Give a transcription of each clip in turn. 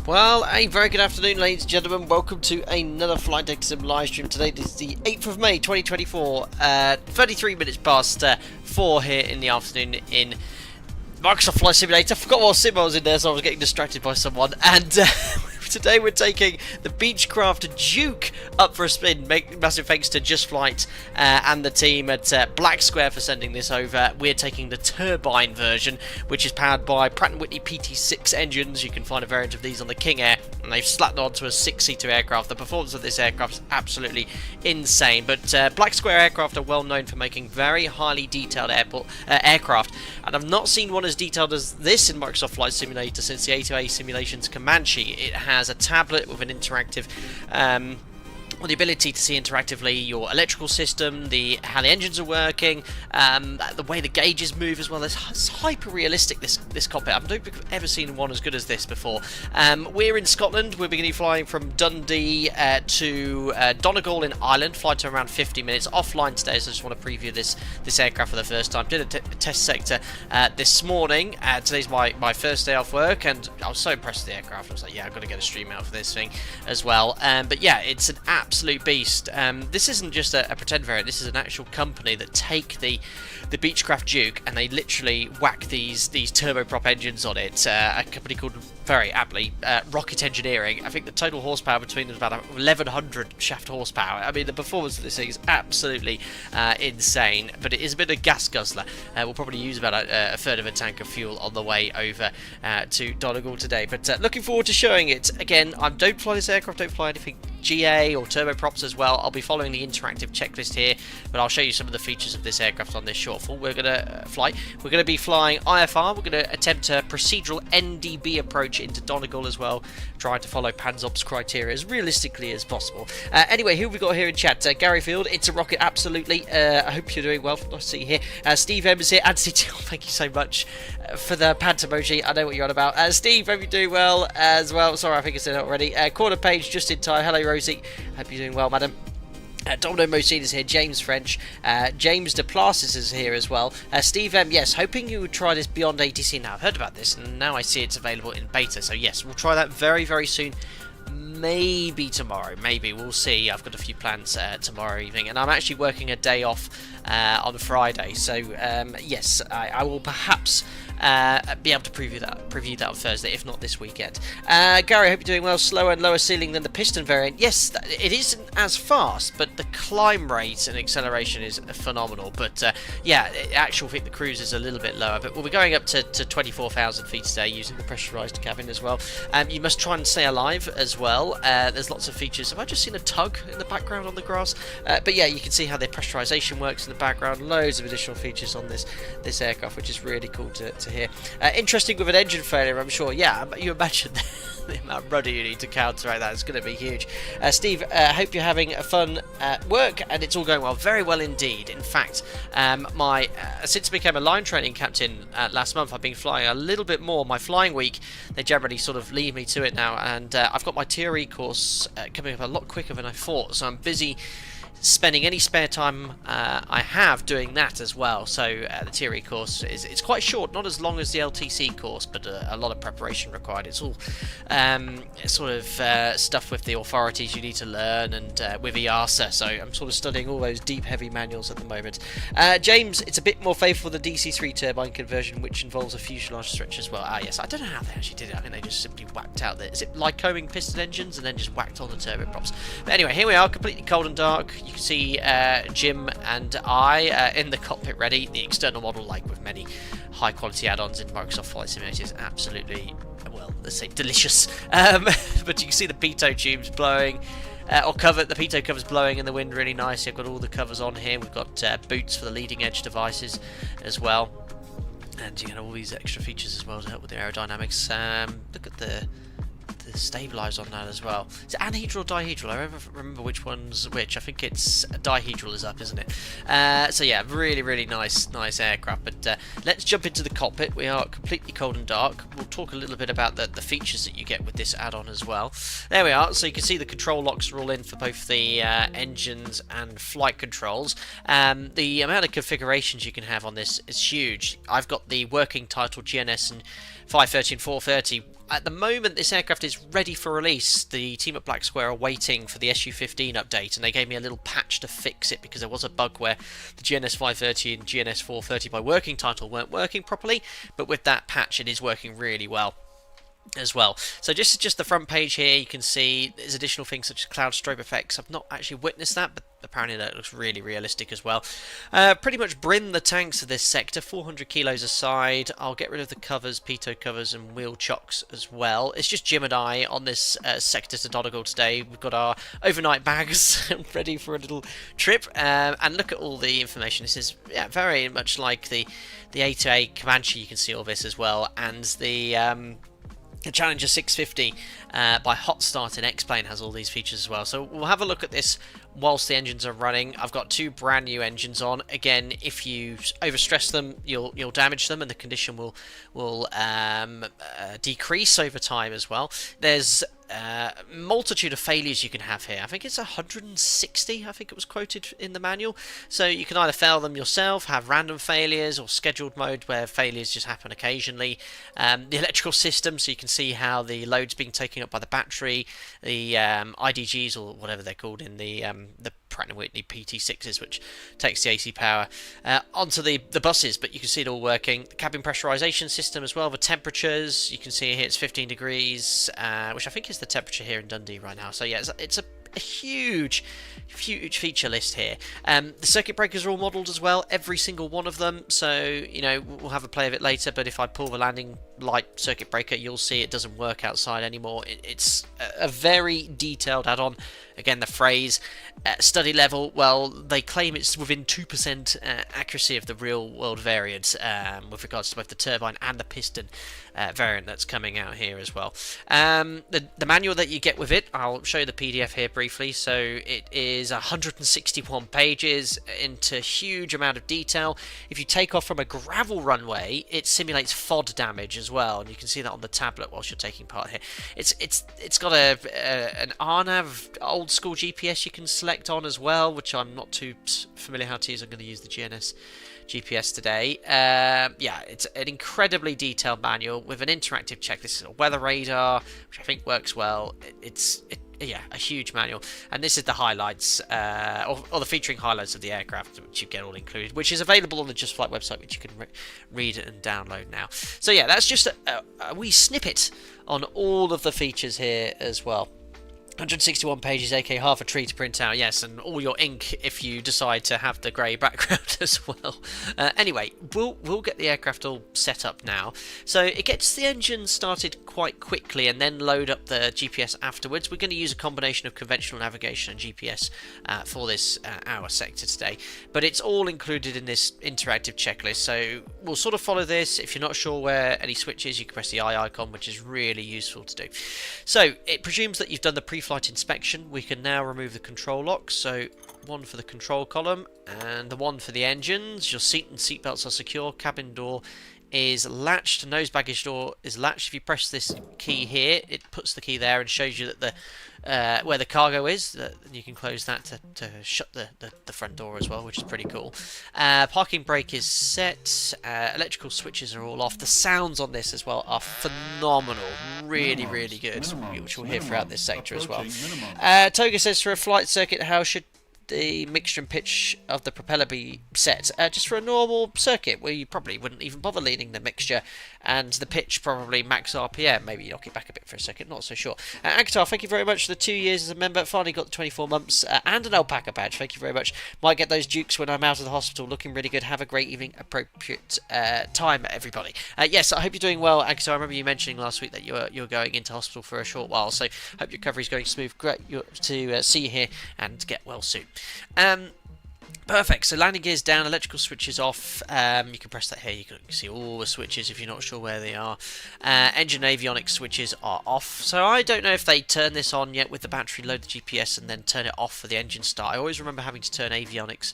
Well, a very good afternoon, ladies and gentlemen. Welcome to another Flight Deck Sim live stream. Today is the 8th of May 2024, 33 minutes past 4 here in the afternoon in Microsoft Flight Simulator. I forgot what sim I was in there, so I was getting distracted by someone. And today we're taking the Beechcraft Duke up for a spin. Massive thanks to Just Flight and the team at Black Square for sending this over. We're taking the Turbine version, which is powered by Pratt & Whitney PT6 engines. You can find a variant of these on the King Air, and they've slapped onto a 6-seater aircraft. The performance of this aircraft is absolutely insane. But Black Square aircraft are well known for making very highly detailed aircraft, and I've not seen one as detailed as this in Microsoft Flight Simulator since the A2A Simulations Comanche. It has a tablet with an interactive the ability to see interactively your electrical system, how the engines are working, the way the gauges move as well. It's hyper realistic, this cockpit. I don't think I've ever seen one as good as this before. We're in Scotland. We're beginning flying from Dundee to Donegal in Ireland. Flight time around 50 minutes. Offline today, so I just want to preview this aircraft for the first time. Did a test sector this morning. Today's my first day off work, and I was so impressed with the aircraft. I was like, yeah, I've got to get a stream out for this thing as well. But yeah, it's an absolute beast. This isn't just a pretend variant. This is an actual company that take the Beechcraft Duke and they literally whack these turboprop engines on it. A company called, very aptly, Rocket Engineering. I think the total horsepower between them is about 1100 shaft horsepower. I mean, the performance of this thing is absolutely insane, but it is a bit of a gas guzzler. We'll probably use about a third of a tank of fuel on the way over to Donegal today. But looking forward to showing it. Again, I don't fly this aircraft, don't fly anything GA or turboprops as well. I'll be following the interactive checklist here, but I'll show you some of the features of this aircraft on this shortfall. We're going to We're going to be flying IFR. We're going to attempt a procedural NDB approach into Donegal as well, trying to follow PANZOP's criteria as realistically as possible. Anyway, who have we got here in chat? Gary Field, it's a rocket, absolutely. I hope you're doing well. Nice to see you here. Steve M is here. Anthony Till, thank you so much for the pant emoji. I know what you're on about. Steve, hope you're doing well as well. Sorry, I think I said it already. Corner page just in time. Hello, Rosie. Hope you're doing well, madam. Domino Mosine is here, James French, James DePlacis is here as well. Steve M, yes, hoping you would try this Beyond ATC. Now, I've heard about this, and now I see it's available in beta, so yes, we'll try that very, very soon. Maybe tomorrow, maybe, we'll see. I've got a few plans tomorrow evening, and I'm actually working a day off on Friday, so yes, I will perhaps be able to preview that on Thursday, if not this weekend. Gary, I hope you're doing well. Slower and lower ceiling than the Piston variant. Yes, it isn't as fast, but the climb rate and acceleration is phenomenal. But yeah, actual fit the cruise is a little bit lower, but we'll be going up to 24,000 feet today using the pressurized cabin as well. You must try and stay alive as well. There's lots of features. Have I just seen a tug in the background on the grass? But yeah, you can see how the pressurization works in the background. Loads of additional features on this aircraft, which is really cool to hear. Interesting with an engine failure, I'm sure. Yeah, you imagine the amount of rudder you need to counteract that. It's going to be huge. Steve, hope you're having a fun work and it's all going well. Very well indeed. In fact, since I became a line training captain last month, I've been flying a little bit more. My flying week, they generally sort of leave me to it now, and I've got my theory course coming up a lot quicker than I thought, so I'm busy spending any spare time I have doing that as well. So the theory course it's quite short, not as long as the LTC course, but a lot of preparation required. It's all sort of stuff with the authorities you need to learn, and with EASA, so I'm sort of studying all those deep heavy manuals at the moment. James, it's a bit more faithful than DC3 turbine conversion, which involves a fuselage stretch as well. Yes, I don't know how they actually did it. I think they just simply whacked out is it Lycoming piston engines and then just whacked on the turboprops. But anyway, here we are, completely cold and dark. You can see Jim and I in the cockpit ready. The external model, like with many high quality add-ons in Microsoft Flight Simulator, is absolutely, well, let's say delicious. But you can see the pitot tubes blowing, the pitot covers blowing in the wind really nice. I've got all the covers on here. We've got boots for the leading edge devices as well, and you can have all these extra features as well to help with the aerodynamics. Look at the stabilize on that as well. Is it anhedral or dihedral? I remember which one's which. I think it's dihedral is up, isn't it? So yeah, really nice aircraft. But let's jump into the cockpit. We are completely cold and dark. We'll talk a little bit about the features that you get with this add-on as well. There we are. So you can see the control locks are all in for both the engines and flight controls. The amount of configurations you can have on this is huge. I've got the working title GNS and 530 and 430. At the moment, this aircraft is ready for release. The team at Black Square are waiting for the SU-15 update, and they gave me a little patch to fix it because there was a bug where the GNS 530 and GNS 430 by working title weren't working properly, but with that patch it is working really well as well. So just the front page here, you can see there's additional things such as cloud strobe effects. I've not actually witnessed that, but apparently that looks really realistic as well. Pretty much brim the tanks of this sector, 400 kilos aside. I'll get rid of the covers, pitot covers and wheel chocks as well. It's just Jim and I on this sector to Donegal today. We've got our overnight bags ready for a little trip, and look at all the information. This is very much like the A2A Comanche. You can see all this as well, and the Challenger 650 by Hot Start in X-Plane has all these features as well. So we'll have a look at this whilst the engines are running. I've got two brand new engines on. Again, if you overstress them, you'll damage them, and the condition will decrease over time as well. There's multitude of failures you can have here. I think it's 160, I think it was quoted in the manual. So you can either fail them yourself, have random failures, or scheduled mode where failures just happen occasionally. The electrical system, so you can see how the load's being taken up by the battery, the IDGs, or whatever they're called in the Pratt & Whitney PT6s, which takes the AC power onto the buses, but you can see it all working. The cabin pressurization system as well, the temperatures, you can see here it's 15 degrees, which I think is the temperature here in Dundee right now. So yeah, it's a huge feature list here. The circuit breakers are all modelled as well, every single one of them, so you know, we'll have a play of it later, but if I pull the landing light circuit breaker, you'll see it doesn't work outside anymore. It's a very detailed add-on. Again, the phrase study level, well, they claim it's within 2% accuracy of the real world variant with regards to both the turbine and the piston variant that's coming out here as well. The manual that you get with it, I'll show you the PDF here briefly. So it is 161 pages into huge amount of detail. If you take off from a gravel runway, it simulates FOD damage as well, and you can see that on the tablet whilst you're taking part here. It's got an RNAV old school GPS you can select on as well, which I'm not too familiar how to use. I'm going to use the GNS GPS today. Yeah, it's an incredibly detailed manual with an interactive checklist, a weather radar, which I think works well. Yeah, a huge manual, and this is the highlights, or the featuring highlights of the aircraft, which you get all included, which is available on the Just Flight website, which you can read and download now. So yeah, that's just a wee snippet on all of the features here as well. 161 pages, aka half a tree to print out, yes, and all your ink if you decide to have the grey background as well. Anyway, we'll get the aircraft all set up now. So it gets the engine started quite quickly and then load up the GPS afterwards. We're going to use a combination of conventional navigation and GPS for this our sector today, but it's all included in this interactive checklist. So we'll sort of follow this. If you're not sure where any switch is, you can press the eye icon, which is really useful to do. So it presumes that you've done the pre-flight inspection. We can now remove the control locks, so one for the control column and the one for the engines. Your seat and seat belts are secure, cabin door is latched, nose baggage door is latched. If you press this key here, it puts the key there and shows you that the where the cargo is. You can close that to shut the front door as well, which is pretty cool. Parking brake is set. Electrical switches are all off. The sounds on this as well are phenomenal, really good, which we'll hear throughout this sector as well. Toga says, for a flight circuit, how should the mixture and pitch of the propeller be set? Just for a normal circuit where you probably wouldn't even bother leaning the mixture, and the pitch probably max RPM. Maybe knock it back a bit for a second, not so sure. Akhtar, thank you very much for the 2 years as a member. Finally got the 24 months and an alpaca badge. Thank you very much. Might get those Dukes when I'm out of the hospital. Looking really good. Have a great evening. Appropriate time, everybody. Yes, I hope you're doing well, Akhtar. I remember you mentioning last week that you're going into hospital for a short while, so hope your recovery's going smooth. Great to see you here and get well soon. Perfect. So landing gears down, electrical switches off. You can press that here. You can see all the switches if you're not sure where they are. Engine avionics switches are off. So I don't know if they turn this on yet with the battery, load the GPS, and then turn it off for the engine start. I always remember having to turn avionics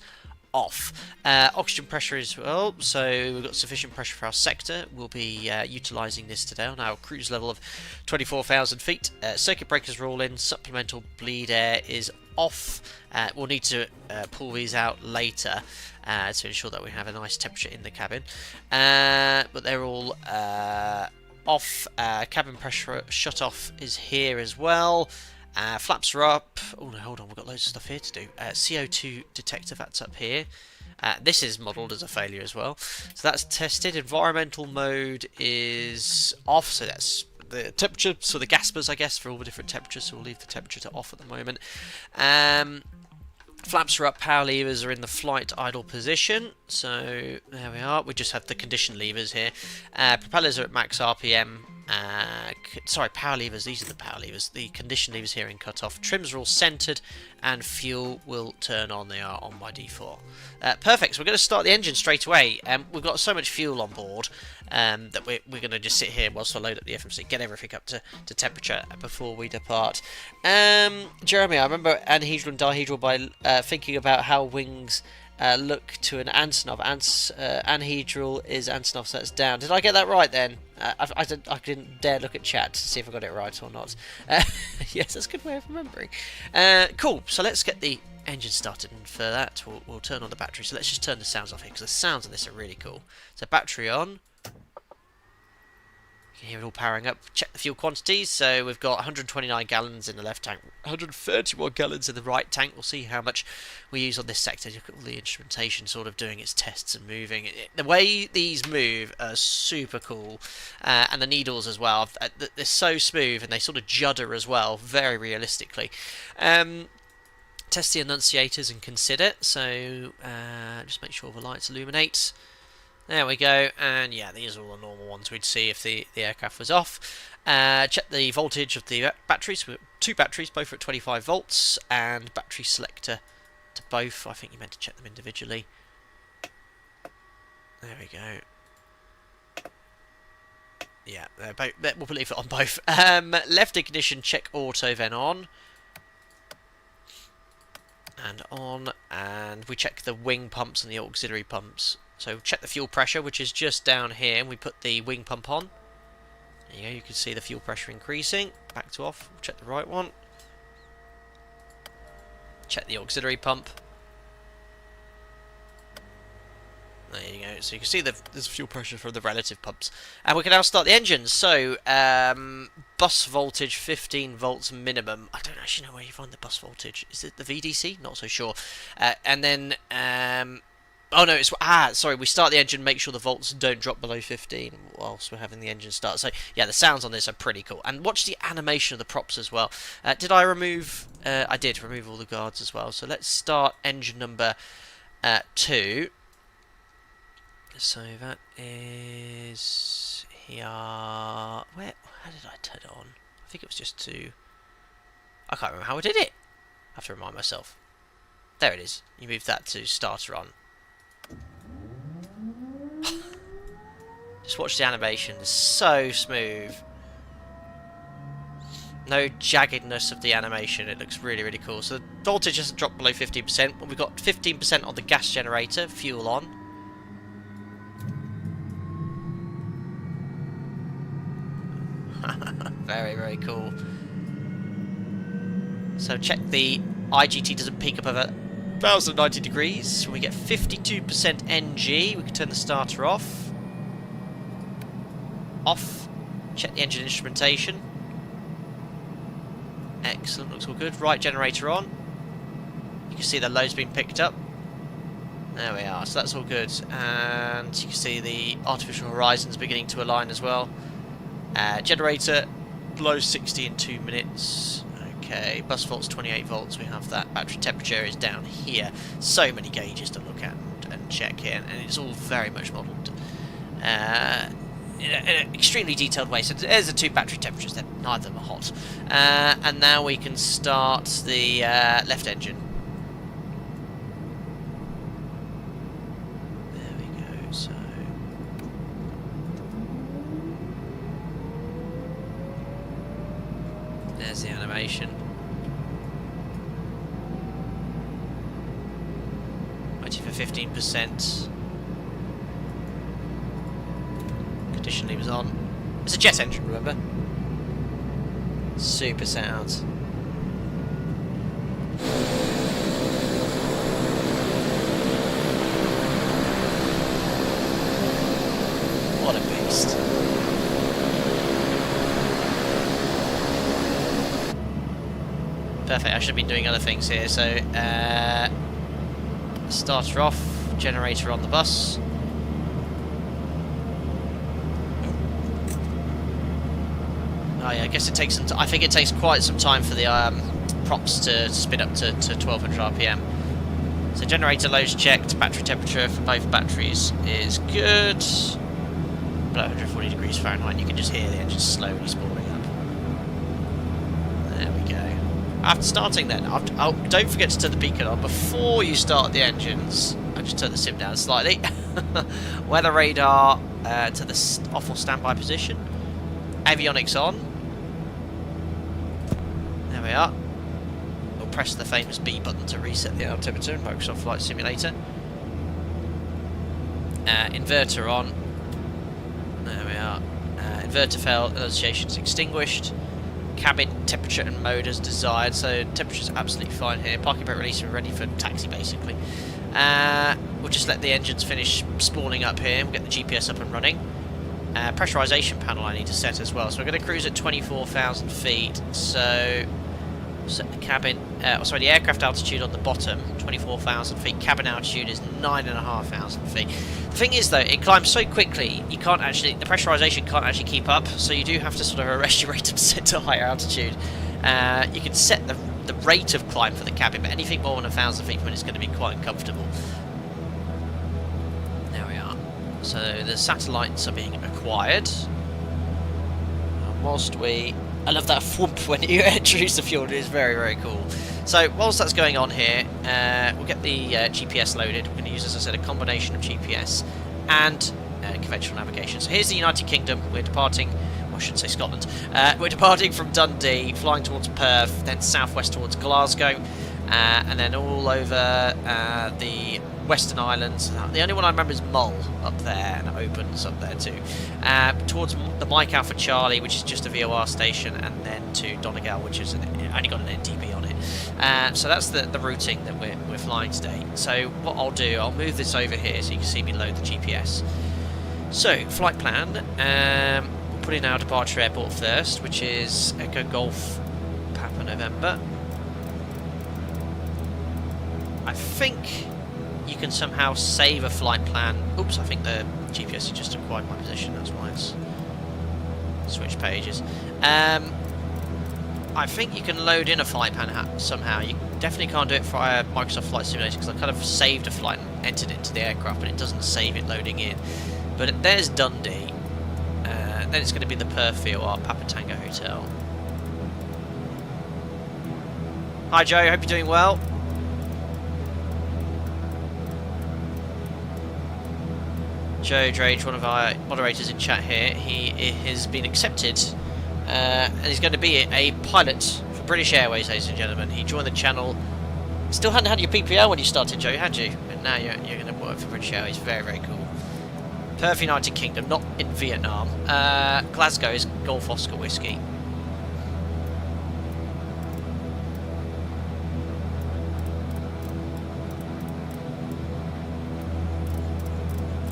off. Oxygen pressure as well, so we've got sufficient pressure for our sector. We'll be utilising this today on our cruise level of 24,000 feet. Circuit breakers are all in, supplemental bleed air is off. We'll need to pull these out later to ensure that we have a nice temperature in the cabin, but they're all off. Cabin pressure shut off is here as well. Flaps are up. Oh no, hold on, we've got loads of stuff here to do. CO2 detector, that's up here. This is modelled as a failure as well. So that's tested. Environmental mode is off, so that's the temperature, so the gaspers, I guess, for all the different temperatures, so we'll leave the temperature to off at the moment. Flaps are up, power levers are in the flight idle position, so there we are. We just have the condition levers here. Propellers are at max RPM. Sorry, power levers, these are the power levers. The condition levers here in cut off. Trims are all centered, and fuel will turn on. They are on by default. Perfect, so we're going to start the engine straight away. We've got so much fuel on board that we're going to just sit here whilst I load up the FMC, get everything up to temperature before we depart. Jeremy, I remember anhedral and dihedral by thinking about how wings look to an Antonov. Anhedral is Antonov, so that's down. Did I get that right then? I didn't dare look at chat to see if I got it right or not. Yes, that's a good way of remembering. Cool, so let's get the engine started, and for that we'll turn on the battery. So let's just turn the sounds off here, because the sounds on this are really cool. So battery on. You can hear it all powering up. Check the fuel quantities. So we've got 129 gallons in the left tank, 131 gallons in the right tank. We'll see how much we use on this sector. Look at all the instrumentation sort of doing its tests and moving. The way these move are super cool. And the needles as well. They're so smooth, and they sort of judder as well, very realistically. Test the annunciators and consider. So just make sure the lights illuminate. There we go, and yeah, these are all the normal ones we'd see if the aircraft was off. Check the voltage of the batteries. We've got 2 batteries, both are at 25 volts, and battery selector to both. I think you meant to check them individually. There we go. Yeah, we'll leave it on both. Left ignition, check auto, then on. And on, and we check the wing pumps and the auxiliary pumps. So check the fuel pressure, which is just down here, and we put the wing pump on. There you go, you can see the fuel pressure increasing. Back to off, we'll check the right one. Check the auxiliary pump. There you go, so you can see there's fuel pressure from the relative pumps. And we can now start the engines. So, bus voltage 15 volts minimum. I don't actually know where you find the bus voltage. Is it the VDC? Not so sure. And then, oh no, it's sorry. We start the engine, make sure the volts don't drop below 15 whilst we're having the engine start. So yeah, the sounds on this are pretty cool. And watch the animation of the props as well. Did I remove? I did remove all the guards as well. So let's start engine number 2. So that is here. How did I turn it on? I think it was just 2. I can't remember how I did it. I have to remind myself. There it is. You move that to starter on. Just watch the animation. It's so smooth. No jaggedness of the animation. It looks really, really cool. So the voltage hasn't dropped below 15%, but we've got 15% on the gas generator. Fuel on. Very, very cool. So check the IGT doesn't peak up over 1090 degrees. We get 52% NG. We can turn the starter off. Off. Check the engine instrumentation. Excellent, looks all good. Right generator on. You can see the load's been picked up. There we are, so that's all good. And you can see the artificial horizons beginning to align as well. Generator below 60 in 2 minutes. Okay, bus volts 28 volts, we have that. Battery temperature is down here. So many gauges to look at and check here, and it's all very much modelled in an extremely detailed way. So there's the 2 battery temperatures, neither of them are hot. And now we can start the left engine. There we go, so... There's the animation. Waiting for 15%. Condition levers on. It's a jet engine, remember? Super sounds. What a beast. Perfect, I should have been doing other things here. So, starter off, generator on the bus. Oh yeah, I guess it takes some I think it takes quite some time for the props to spin up to 1200 RPM. So generator loads checked, battery temperature for both batteries is good. Below 140 degrees Fahrenheit, you can just hear the engine slowly spooling up. There we go. After starting then, don't forget to turn the beacon on before you start the engines. I'll just turn the sim down slightly. Weather radar to the off or standby position. Avionics on. There we are. We'll press the famous B button to reset the altimeter in Microsoft Flight Simulator. Inverter on. There we are. Inverter failed, annunciation is extinguished. Cabin temperature and mode as desired, so temperature's absolutely fine here. Parking brake release, we're ready for taxi basically. We'll just let the engines finish spawning up here. We'll get the GPS up and running. Pressurization panel I need to set as well, so we're going to cruise at 24,000 feet. So set the cabin, the aircraft altitude on the bottom, 24,000 feet. Cabin altitude is 9,500 feet. The thing is though, it climbs so quickly, you can't actually, the pressurization can't actually keep up, so you do have to sort of arrest your rate and set to higher altitude. You can set the rate of climb for the cabin, but anything more than 1,000 feet from it is going to be quite uncomfortable. There we are. So the satellites are being acquired. Whilst I love that thwomp when you introduce the fuel, it is very, very cool. So whilst that's going on here, we'll get the GPS loaded. We're going to use, as I said, a combination of GPS and conventional navigation. So here's the United Kingdom. We're departing, well, I should say Scotland. We're departing from Dundee, flying towards Perth, then southwest towards Glasgow, and then all over the Western Islands. The only one I remember is Mull up there, and it opens up there too. Towards the Mike Alpha Charlie, which is just a VOR station, and then to Donegal, which is only got an NTP on it. So that's the routing that we're flying today. So what I'll do, I'll move this over here so you can see me load the GPS. So flight plan, we'll put in our departure airport first, which is Echo Golf Papa November. I think you can somehow save a flight plan. Oops, I think the GPS has just acquired my position, that's why it's switched pages. I think you can load in a flight plan somehow. You definitely can't do it via Microsoft Flight Simulator because I kind of saved a flight and entered it into the aircraft, but it doesn't save it loading in. But there's Dundee. Then it's going to be the Perth VOR Papa Tango Hotel. Hi Joe, hope you're doing well. Joe Drage, one of our moderators in chat here, he has been accepted and he's going to be a pilot for British Airways, ladies and gentlemen. He joined the channel, still hadn't had your PPL when you started, Joe, had you? And now you're going to work for British Airways. Very, very cool. Perth, United Kingdom, not in Vietnam. Glasgow is Golf Oscar Whiskey.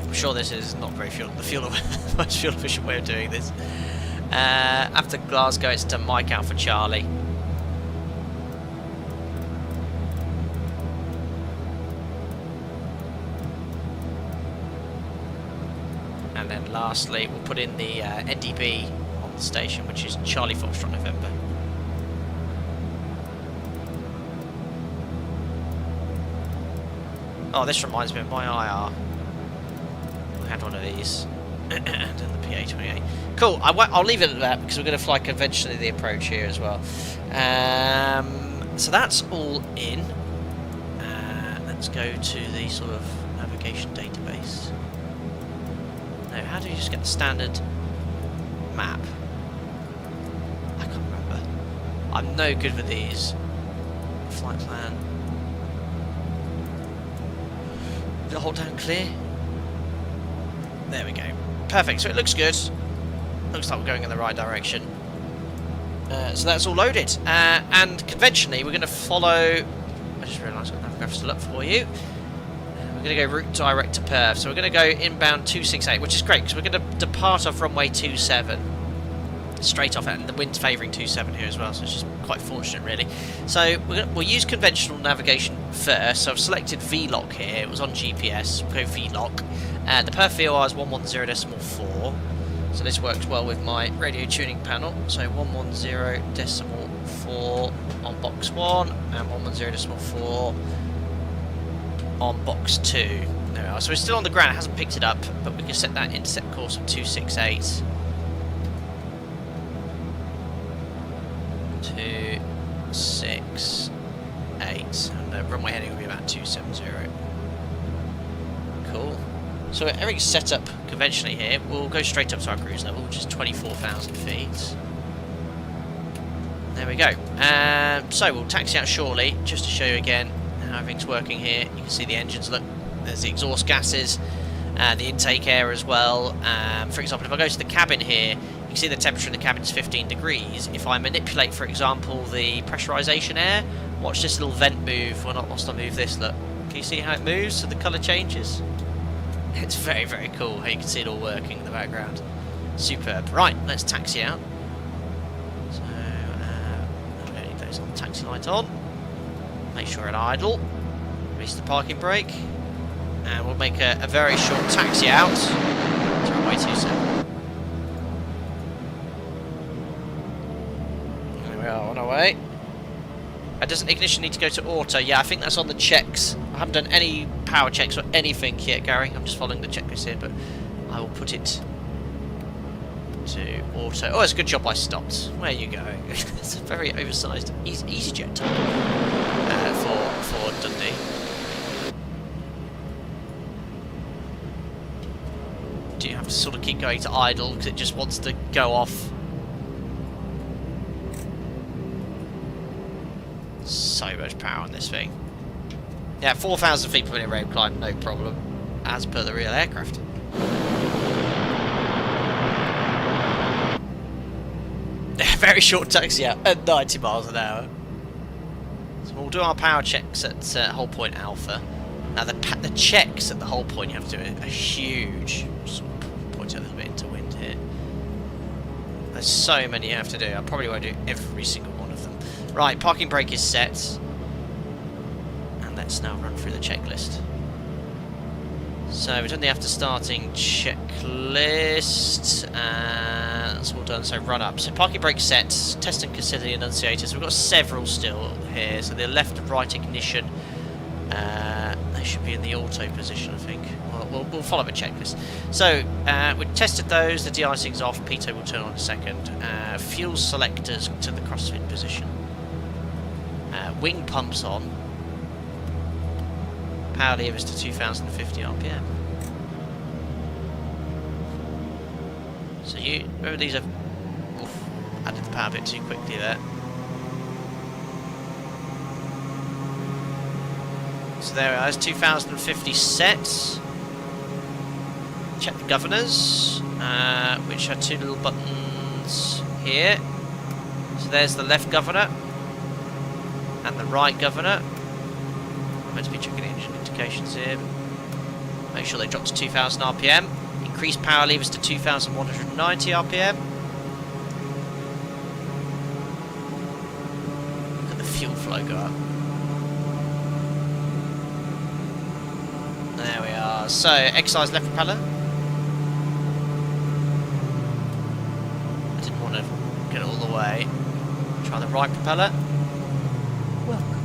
I'm sure this is not very much fuel efficient way of doing this. After Glasgow, it's to Mike Alpha Charlie. And then lastly, we'll put in the NDB on the station, which is Charlie Foxtrot November. Oh, this reminds me of my IR. I had one of these. And then the PA-28. Cool, I'll leave it at that because we're going to fly conventionally the approach here as well. So that's all in. Let's go to the sort of navigation database. No, how do you just get the standard map? I can't remember. I'm no good with these. Flight plan. Did I hold down clear? There we go. Perfect, so it looks good. Looks like we're going in the right direction. So that's all loaded. And conventionally, we're going to follow... I just realised I've got the graph still up for you. We're going to go route direct to Perth. So we're going to go inbound 268, which is great, because we're going to depart off runway 27. straight off, and the wind's favouring 27 here as well, so it's just quite fortunate really. So we'll use conventional navigation first. So I've selected VLOC here, it was on GPS, we'll go VLOC. The per VOR is 110.4, so this works well with my radio tuning panel. So 110.4 on box 1 and 110.4 on box 2. There we are. So we're still on the ground, it hasn't picked it up, but we can set that intercept course of 268. 268, and the runway heading will be about 270. Cool. So everything's set up conventionally here. We'll go straight up to our cruise level, which is 24,000 feet. There we go. So we'll taxi out shortly, just to show you again how everything's working here. You can see the engines, look, there's the exhaust gases, the intake air as well. For example, if I go to the cabin here, you can see the temperature in the cabin is 15 degrees. If I manipulate, for example, the pressurization air, watch this little vent move. Well, not whilst I move this, look. Can you see how it moves, so the colour changes? It's very, very cool how you can see it all working in the background. Superb. Right, let's taxi out. So, we don't need those on the taxi light on. Make sure it idle. Release the parking brake. And we'll make a very short taxi out to runway 27. There we are, on our way. Doesn't ignition need to go to auto? Yeah, I think that's on the checks. I haven't done any power checks or anything yet, Gary. I'm just following the checklist here, but I will put it to auto. Oh, it's a good job I stopped. Where are you going? It's a very oversized EasyJet type for Dundee. Do you have to sort of keep going to idle because it just wants to go off? So much power on this thing. Yeah, 4,000 feet per minute rate climb, no problem, as per the real aircraft. Very short taxi out at 90 miles an hour. So we'll do our power checks at Hull Point Alpha. Now the checks at the Hull Point you have to do are huge. Just point a little bit into wind here. There's so many you have to do. I probably won't do every single one of them. Right, parking brake is set. And let's now run through the checklist. So we've done the after starting checklist. That's all done, so run up. So parking brake set, test and consider the annunciators. We've got several still here. So the left and right ignition, they should be in the auto position, I think. We'll follow the checklist. So we've tested those, the de-icing's off, pitot will turn on in a second. Fuel selectors to the crossfit position. Wing pumps on. Power levers to 2050 RPM. So you remember these have added the power bit too quickly there. So there it is, 2050 sets. Check the governors, which are two little buttons here. So there's the left governor and the right governor. I'm meant to be checking engine indications here. Make sure they drop to 2000 RPM. Increase power levers to 2190 RPM. Look at the fuel flow go up. There we are. So, exercise left propeller. I didn't want to get it all the way. Try the right propeller. Welcome.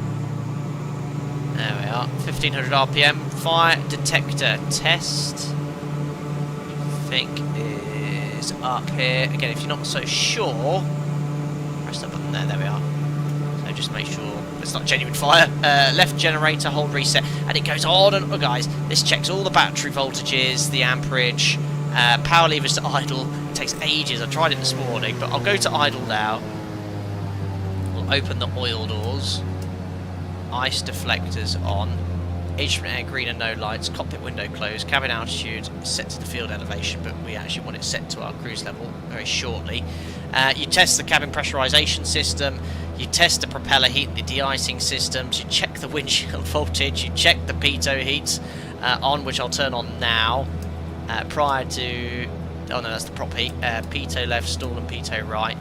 There we are. 1500 RPM. Fire detector test. I think is up here. Again, if you're not so sure, press that button there. There we are. So just make sure it's not genuine fire. Left generator, hold reset, and it goes on and on, guys. This checks all the battery voltages, the amperage, power levers to idle. It takes ages. I tried it this morning, but I'll go to idle now. We'll open the oil doors. Ice deflectors on. Instrument air green and no lights. Cockpit window closed. Cabin altitude set to the field elevation, but we actually want it set to our cruise level very shortly. You test the cabin pressurization system. You test the propeller heat and the de-icing systems. You check the windshield voltage. You check the pitot heats on, which I'll turn on now, prior to Oh no, that's the prop heat. Pitot left, stall and pitot right.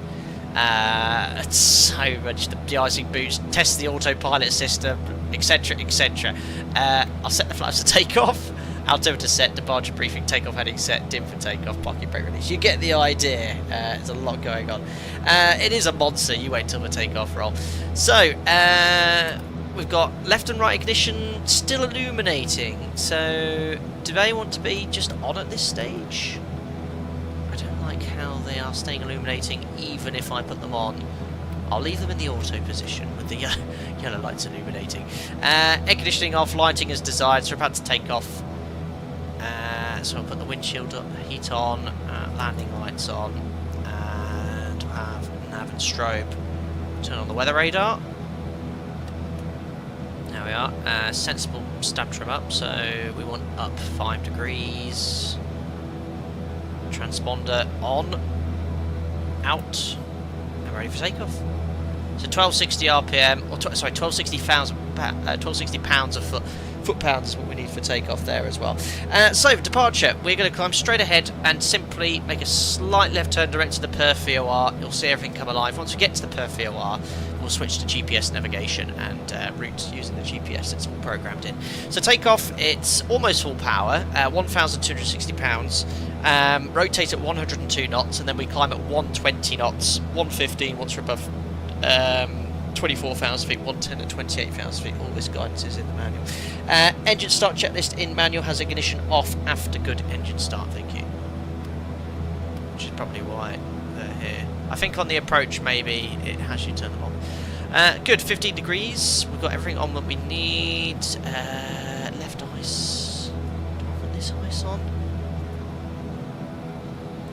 So much. The de-icing boots, test the autopilot system, etc, etc. I'll set the flaps to take off. Altimeter set, departure briefing, takeoff heading set, dim for takeoff, parking brake release. You get the idea. There's a lot going on. It is a monster. You wait till the takeoff roll. So, we've got left and right ignition still illuminating. So, do they want to be just on at this stage? I don't like how they are staying illuminating even if I put them on. I'll leave them in the auto position with the yellow lights illuminating. Air conditioning off, lighting as desired, so we're about to take off. So I'll put the windshield up, heat on, landing lights on, and we'll have nav and strobe. Turn on the weather radar. There we are. Sensible stab trim up, so we want up 5 degrees. Transponder on, out, and ready for takeoff. So 1260 RPM, or sorry, 1260 pounds of foot-pounds is what we need for takeoff there as well. So departure, we're going to climb straight ahead and simply make a slight left turn direct to the Perth VOR. You'll see everything come alive. Once we get to the Perth VOR, we'll switch to GPS navigation and route using the GPS that's all programmed in. So takeoff, it's almost full power, 1,260 pounds. Rotate at 102 knots, and then we climb at 120 knots, 115 once we're above 24,000 feet, 110 and 28,000 feet. All this guidance is in the manual. Engine start checklist in manual has ignition off after good engine start, thank you. Which is probably why they're here. I think on the approach maybe it has you turn them on. Good, 15 degrees. We've got everything on that we need. Left ice. Do I put this ice on?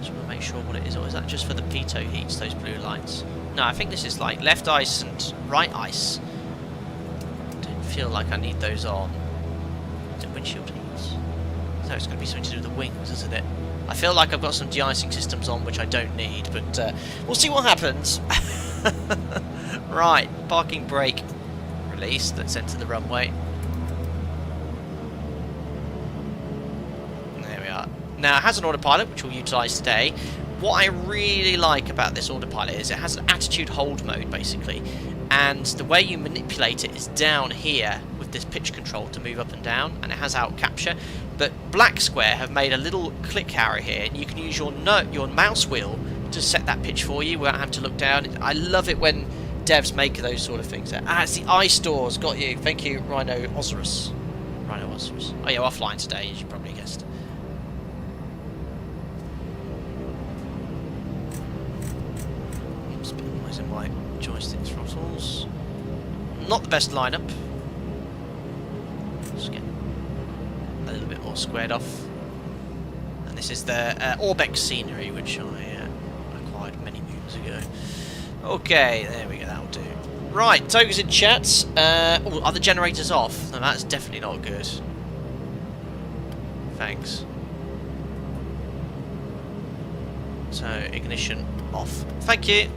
Just want to make sure what it is. Or is that just for the pitot heats, those blue lights? No, I think this is like left ice and right ice. Don't feel like I need those on. Is it windshield heats? No, it's going to be something to do with the wings, isn't it? I feel like I've got some de-icing systems on which I don't need, but we'll see what happens. Right, parking brake released. Let's enter the runway. There we are. Now, it has an autopilot, which we'll utilise today. What I really like about this autopilot is it has an attitude hold mode, basically, and the way you manipulate it is down here with this pitch control to move up and down, and it has out capture. But Black Square have made a little click arrow here, and you can use your mouse wheel to set that pitch for you without having to look down. I love it when devs make those sort of things. It's the iStores, got you. Thank you, Rhino Osiris. Rhino Osiris. Oh yeah, offline today, as you probably guessed. In my joystick throttles. Not the best lineup. Just get a little bit more squared off. And this is the Orbex scenery, which I acquired many moons ago. Okay, there we go, that'll do. Right, Toga's in chat. Are the generators off? No, that's definitely not good. Thanks. So, ignition off. Thank you.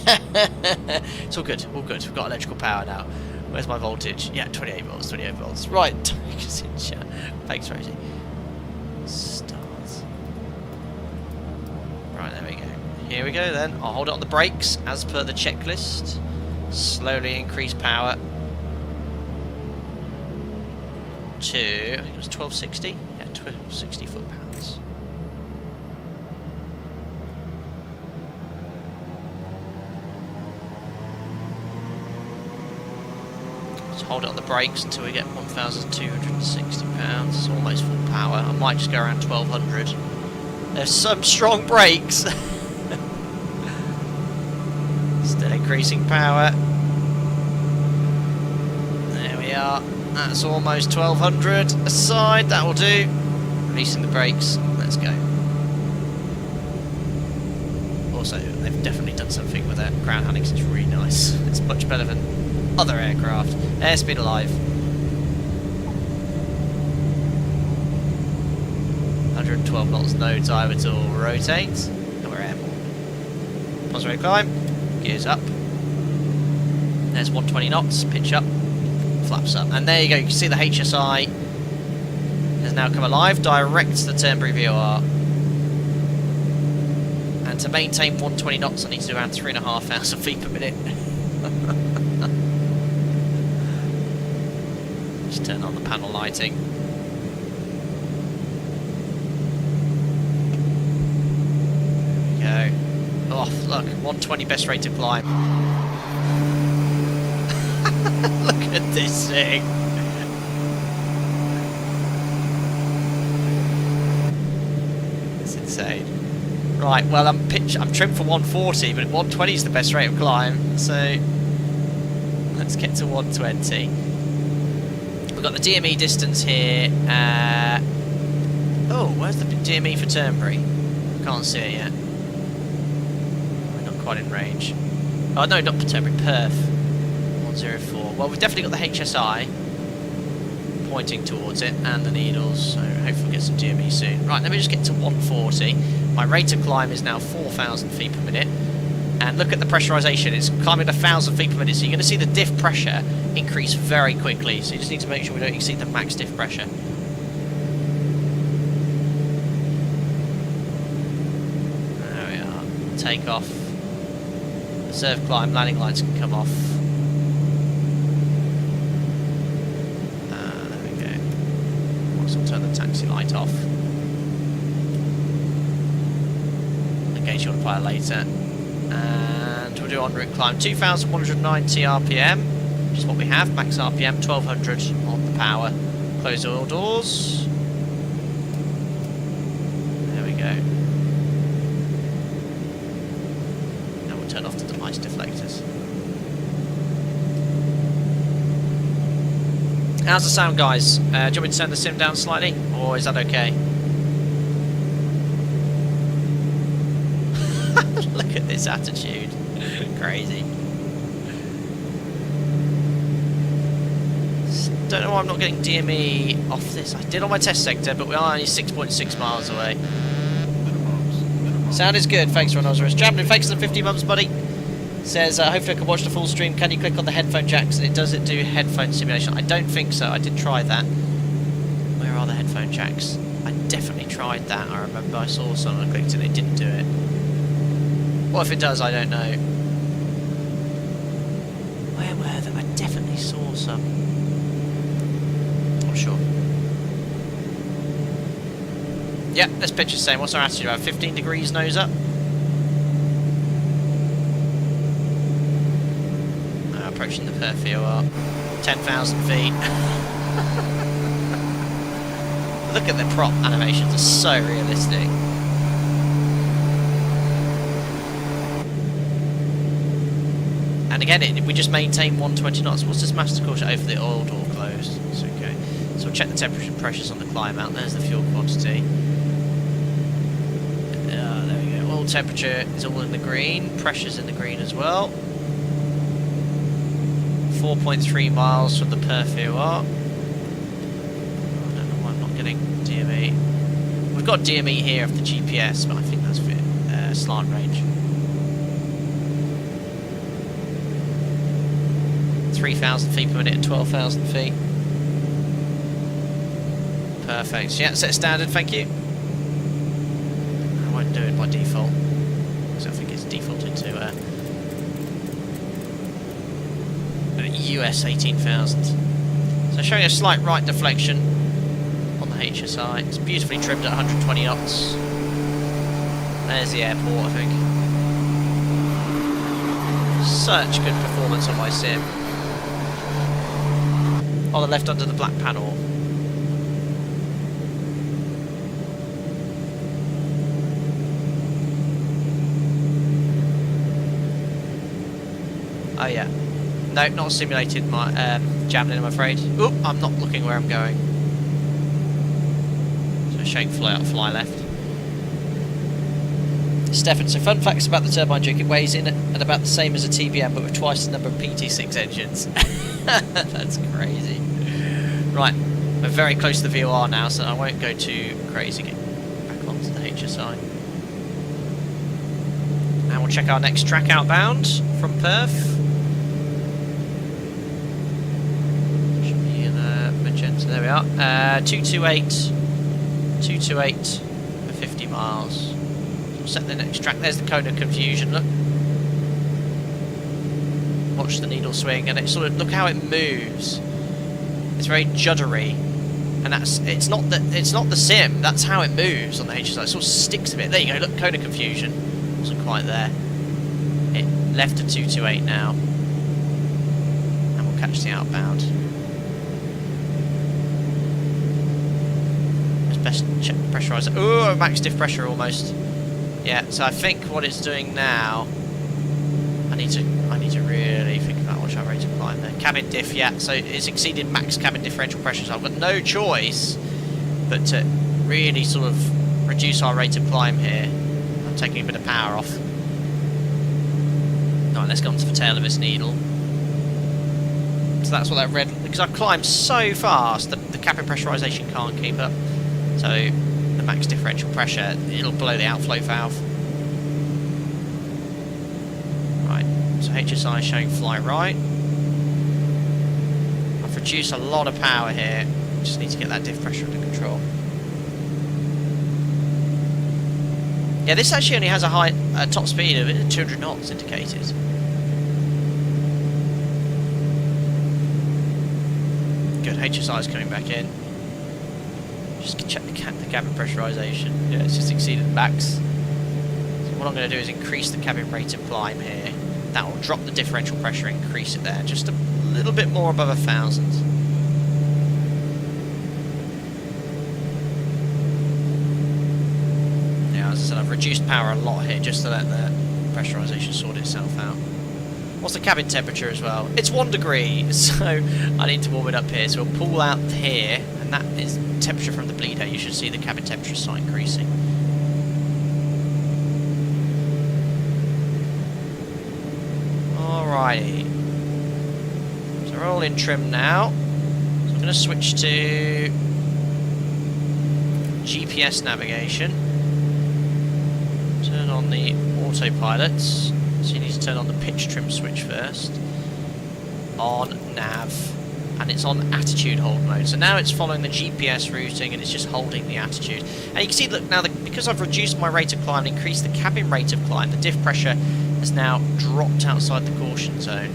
It's all good, all good. We've got electrical power now. Where's my voltage? Yeah, 28 volts, 28 volts. Right, Toga's in chat. Thanks, Rosie. Start. Right, there we go. Here we go then. I'll hold it on the brakes as per the checklist. Slowly increase power to, I think it was 1260? Yeah, 1260 foot-pounds. Hold it on the brakes until we get 1,260 pounds. It's almost full power. I might just go around 1,200. There's some strong brakes. Still increasing power. There we are. That's almost 1,200 aside. That will do. Releasing the brakes. Let's go. Also, they've definitely done something with that. Ground handling is really nice. It's much better than other aircraft. Airspeed alive. 112 knots, no time at all. Rotate. And we're airborne. Pause rate climb. Gears up. There's 120 knots. Pitch up. Flaps up. And there you go. You can see the HSI has now come alive. Direct to the Turnberry VOR. and to maintain 120 knots I need to do around 3,500 feet per minute. Just turn on the panel lighting. There we go. Oh, look, 120 best rate to climb. Look at this thing. It's insane. Right, well, I'm trimmed for 140, but 120 is the best rate of climb, so let's get to 120. We've got the DME distance here. Oh, where's the DME for Turnberry? Can't see it yet. We're not quite in range. Oh, no, not for Turnberry, Perth. 104. Well, we've definitely got the HSI pointing towards it and the needles, so hopefully we'll get some DME soon. Right, let me just get to 140. My rate of climb is now 4,000 feet per minute. And look at the pressurisation, it's climbing 1,000 feet per minute, so you're going to see the diff pressure increase very quickly, so you just need to make sure we don't exceed the max diff pressure. There we are. Take off. Reserve climb, landing lights can come off. There we go. Also turn the taxi light off. Engage your fire later. And we'll do en route climb 2,190 RPM, which is what we have, max RPM 1,200 on the power. Close all doors. There we go. And we'll turn off the device deflectors. How's the sound, guys? Do you want me to turn the sim down slightly, or is that okay? Look at this attitude. Crazy. Don't know why I'm not getting DME off this. I did on my test sector, but we are only 6.6 miles away. Sound is good. Thanks, Rhinoceros. Jamlin, thanks for the 50 mums, buddy. Says, hopefully I can watch the full stream. Can you click on the headphone jacks? And does it do headphone simulation? I don't think so. I did try that. Where are the headphone jacks? I definitely tried that. I remember I saw some and I clicked and it didn't do it. What if it does? I don't know. Where were they? I definitely saw some. Not sure. Yeah, this picture's saying, what's our attitude? About 15 degrees nose up. Approaching the Perth VOR. 10,000 feet. Look at the prop animations, are so realistic. And again, we just maintain 120 knots. What's this master caution? Oh, for the oil door closed. It's okay. So we'll check the temperature and pressures on the climb out. There's the fuel quantity. There we go. Oil temperature is all in the green. Pressure's in the green as well. 4.3 miles from the Perth VOR. I don't know why I'm not getting DME. We've got DME here of the GPS, but I think that's for slant range. 3,000 feet per minute and 12,000 feet. Perfect. Yeah, set standard, thank you. I won't do it by default, because I think it's defaulted to US 18,000. So showing a slight right deflection on the HSI. It's beautifully trimmed at 120 knots. There's the airport, I think. Such good performance on my sim. On the left under the black panel. Oh yeah. No, not simulated my javelin, I'm afraid. Oop, I'm not looking where I'm going. So shake fly out, fly left. Stefan, so fun facts about the Turbine Duke. It weighs in at about the same as a TBM, but with twice the number of PT6 engines. That's crazy. Right, we're very close to the VOR now, so I won't go too crazy. Get back onto the HSI. And we'll check our next track outbound from Perth. Should be in magenta. There we are. 228 for 50 miles. We'll set the next track. There's the cone of confusion, look. Watch the needle swing, and it sort of, look how it moves. It's very juddery. And it's not the sim, that's how it moves on the HSI. It sort of sticks a bit. There you go, look, cone of confusion. Wasn't quite there. It left to 228 now. And we'll catch the outbound. Let's best check the pressurizer. Oh, max diff pressure almost. Yeah, so I think what it's doing now, I need to really think about what I rate of climb there. Cabin diff, yeah, so it's exceeded max cabin differential pressure, so I've got no choice but to really sort of reduce our rate of climb here. I'm taking a bit of power off. Alright, let's go on to the tail of this needle. So that's what that red, because I've climbed so fast, the cabin pressurisation can't keep up. So the max differential pressure, it'll blow the outflow valve. So HSI showing fly right. I've reduced a lot of power here. Just need to get that diff pressure under control. Yeah, this actually only has a top speed of 200 knots indicated. Good, HSI is coming back in. Just check the cabin pressurisation. Yeah, it's just exceeded max. So what I'm going to do is increase the cabin rate of climb here. That will drop the differential pressure, increase it there, just a little bit more above 1,000. Yeah, as I said, I've reduced power a lot here just to let the pressurisation sort itself out. What's the cabin temperature as well? It's 1 degree, so I need to warm it up here. So we'll pull out here, and that is temperature from the bleed head. You should see the cabin temperature start increasing. Alrighty, so we're all in trim now, so I'm going to switch to GPS navigation, turn on the autopilots, so you need to turn on the pitch trim switch first, on nav, and it's on attitude hold mode, so now it's following the GPS routing and it's just holding the attitude. And you can see, look, now because I've reduced my rate of climb and increased the cabin rate of climb, the diff pressure has now dropped outside the caution zone.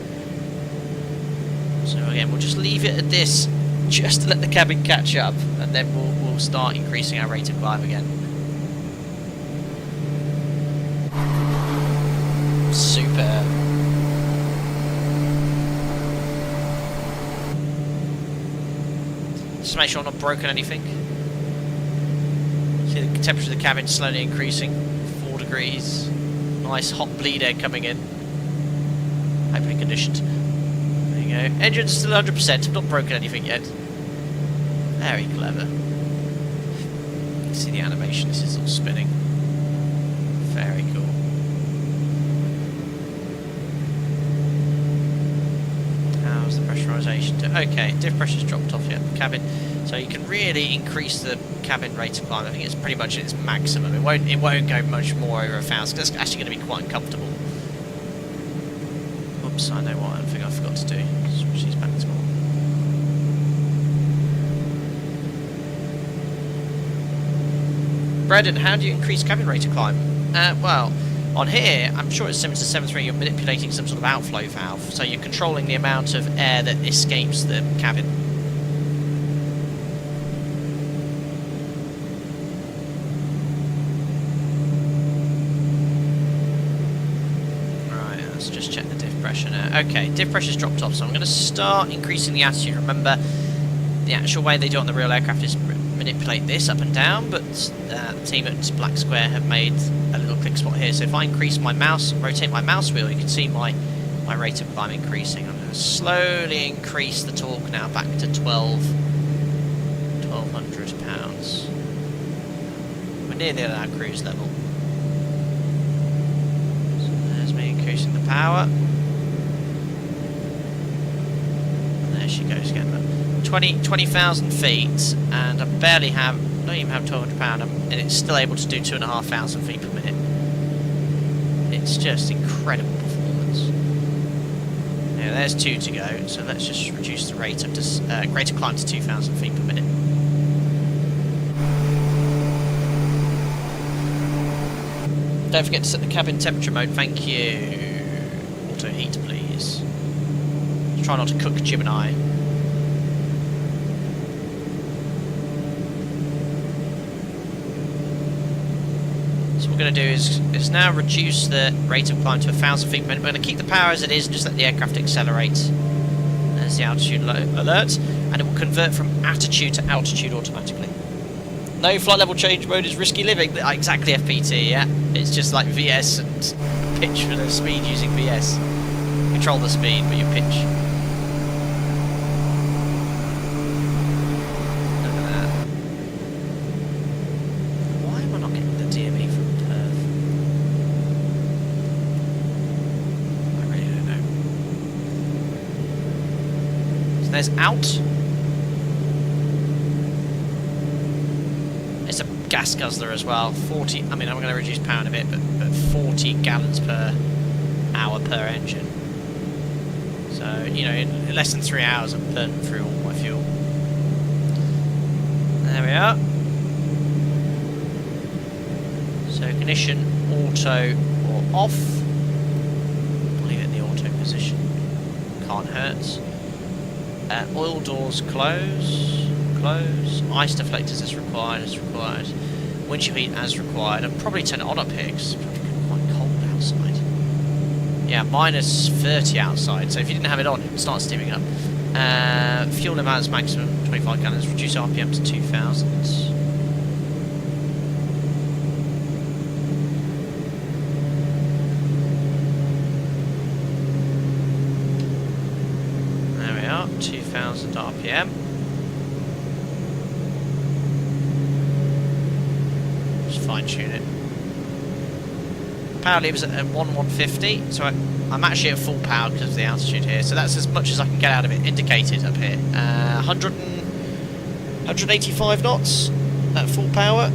So again, we'll just leave it at this, just to let the cabin catch up, and then we'll start increasing our rate of climb again. Super. Just make sure I'm not broken anything. See the temperature of the cabin slowly increasing, 4 degrees. Nice hot bleed air coming in. Opening conditioned. There you go. Engine's still 100%. I've not broken anything yet. Very clever. You can see the animation. This is all spinning. Very cool. How's the pressurisation doing? Okay, diff pressure's dropped off yet. The cabin. So you can really increase the cabin rate of climb. I think it's pretty much its maximum. It won't go much more over 1,000. That's actually going to be quite uncomfortable. Oops, I know what I think I forgot to do. Switch these back to on. Brendan, how do you increase cabin rate of climb? Well, on here, I'm sure it's 7 to 7.3. You're manipulating some sort of outflow valve, so you're controlling the amount of air that escapes the cabin. Just check the diff pressure now. Okay, diff pressure's dropped off, so I'm going to start increasing the attitude. Remember, the actual way they do it on the real aircraft is manipulate this up and down, but the team at Black Square have made a little click spot here. So if I increase my mouse, rotate my mouse wheel, you can see my rate of climb increasing. I'm going to slowly increase the torque now back to 1,200 pounds. We're nearly at our cruise level. Increasing the power. And there she goes again. 20,000 feet, and I barely have, don't even have 1,200 pound, and it's still able to do 2,500 feet per minute. It's just incredible performance. Now there's 2 to go, so let's just reduce the rate of rate of climb to 2,000 feet per minute. Don't forget to set the cabin temperature mode, thank you. Auto heat, please. Try not to cook Jim and I. So what we're going to do is now reduce the rate of climb to 1,000 feet per minute. We're going to keep the power as it is and just let the aircraft accelerate. There's the altitude alert, and it will convert from attitude to altitude automatically. No flight level change mode is risky living. Exactly FPT, yeah. It's just like VS and pitch for the speed using VS. Control the speed, but you pitch. Look at that. Why am I not getting the DME from Perth? I really don't know. So there's out. It's a gas guzzler as well. 40. I mean, I'm going to reduce power in a bit, but 40 gallons per hour per engine. So, you know, in less than 3 hours, I'm burning through all my fuel. There we are. So, ignition, auto, or off. Leave it in the auto position. Can't hurt. Oil doors close. Close. Ice deflectors as required, windshield heat as required. I'll probably turn it on up here because it's probably quite cold outside. Yeah, minus 30 outside, so if you didn't have it on, it would start steaming up. Fuel amount is maximum 25 gallons, reduce RPM to 2,000. There we are, 2,000 RPM. Fine tune it. Power lever's at 150, so I'm actually at full power because of the altitude here. So that's as much as I can get out of it, indicated up here. 185 knots at full power.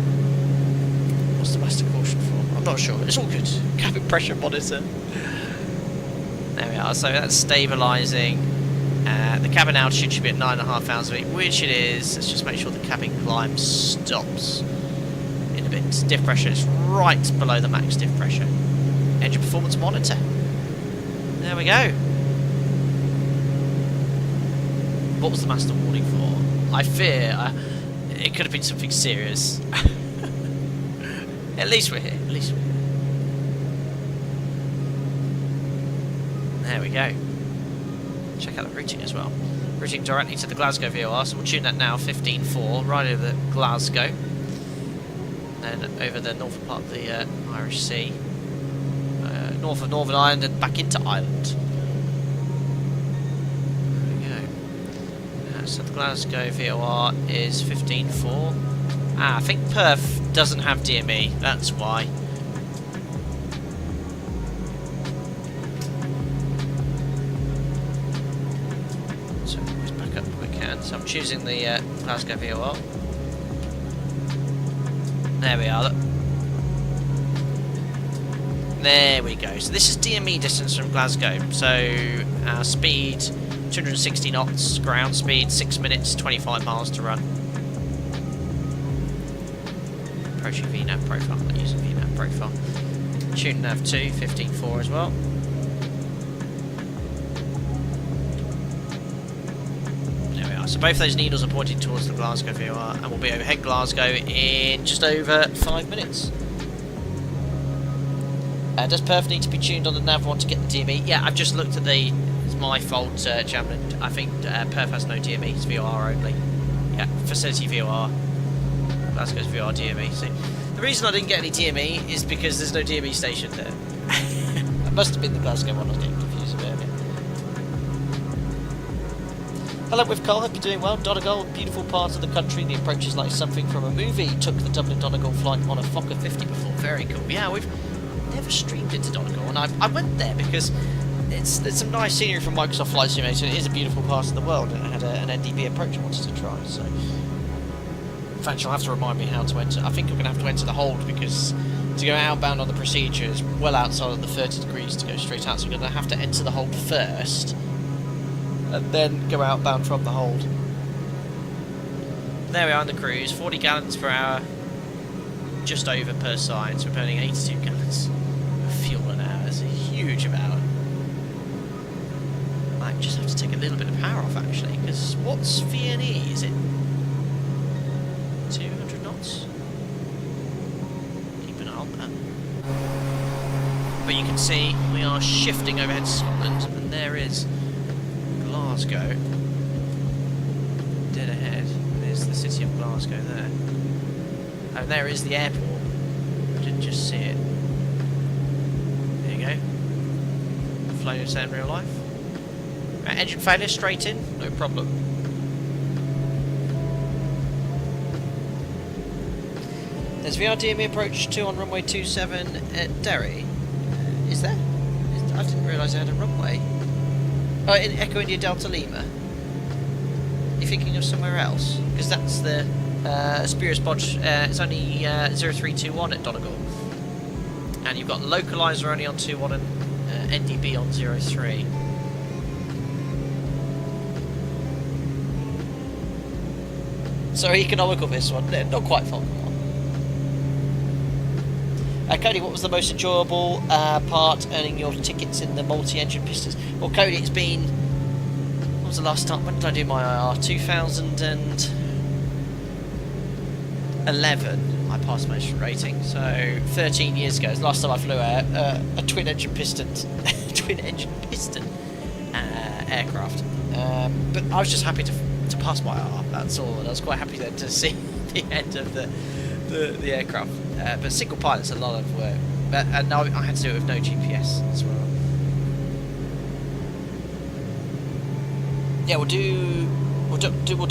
What's the master caution for? I'm not sure. It's all good. Cabin pressure monitor. There we are. So that's stabilising. The cabin altitude should be at 9,500 feet, which it is. Let's just make sure the cabin climb stops. A bit. Diff pressure is right below the max diff pressure. Engine performance monitor. There we go. What was the master warning for? I fear it could have been something serious. At least we're here. At least we're here. There we go. Check out the routing as well. Routing directly to the Glasgow VOR, so we'll tune that now, 15.4, right over the Glasgow. And over the northern part of the Irish Sea, north of Northern Ireland and back into Ireland. There we go. So the Glasgow VOR is 15.4. I think Perth doesn't have DME, that's why. So let's back up if we can. So I'm choosing the Glasgow VOR. There we are, look. There we go. So this is DME distance from Glasgow. So our speed, 260 knots, ground speed, 6 minutes, 25 miles to run. Approaching VNAV profile, I'm not using VNAV profile. Tune nav 2, 15.4 as well. So both those needles are pointing towards the Glasgow VOR, and we'll be overhead Glasgow in just over 5 minutes. Does Perth need to be tuned on the nav one to get the DME? Yeah, I've just looked at the... It's my fault, Jamlin. I think Perth has no DME, it's VOR only. Yeah, facility VOR. Glasgow's VOR DME. See, the reason I didn't get any DME is because there's no DME station there. It must have been the Glasgow one I was getting confused about. Hello with Carl, hope you're doing well. Donegal, beautiful part of the country. The approach is like something from a movie. Took the Dublin-Donegal flight on a Fokker 50 before. Very cool. Yeah, we've never streamed into Donegal, and I went there because there's some nice scenery from Microsoft Flight Simulator. It is a beautiful part of the world, and it had an NDB approach I wanted to try. So, in fact, you'll have to remind me how to enter. I think you're going to have to enter the hold because to go outbound on the procedure is well outside of the 30 degrees to go straight out. So you're going to have to enter the hold first, and then go outbound from the hold. There we are on the cruise, 40 gallons per hour, just over per side, so we're burning 82 gallons. litres of fuel an hour. It's a huge amount. Might just have to take a little bit of power off actually, because what's VNE? Is it 200 knots? Keep an eye on that. But you can see we are shifting overhead to Scotland, and there is Glasgow dead ahead. There's the city of Glasgow there. And there is the airport. I didn't just see it. There you go. Flying it in real life. Right, engine failure straight in, no problem. There's VRDME approach 2 on runway 27 at Derry. Is there? I didn't realise I had a runway. Oh, in Echo India Delta Lima. You're thinking of somewhere else? Because that's the Spurious Bodge. It's only 0321 at Donegal. And you've got Localizer only on 21 and NDB on 03. So economical this one, not quite Falcon 1. Cody, what was the most enjoyable part earning your tickets in the multi-engine Pistons? Well, Cody, it's been... What was the last time? When did I do my IR? 2011 I passed my rating, so 13 years ago. It's the last time I flew a twin-engine piston aircraft. But I was just happy to pass my IR, that's all, and I was quite happy then to see the end of the aircraft. But single pilot's a lot of work, and now I had to do it with no GPS as well. Yeah, we'll do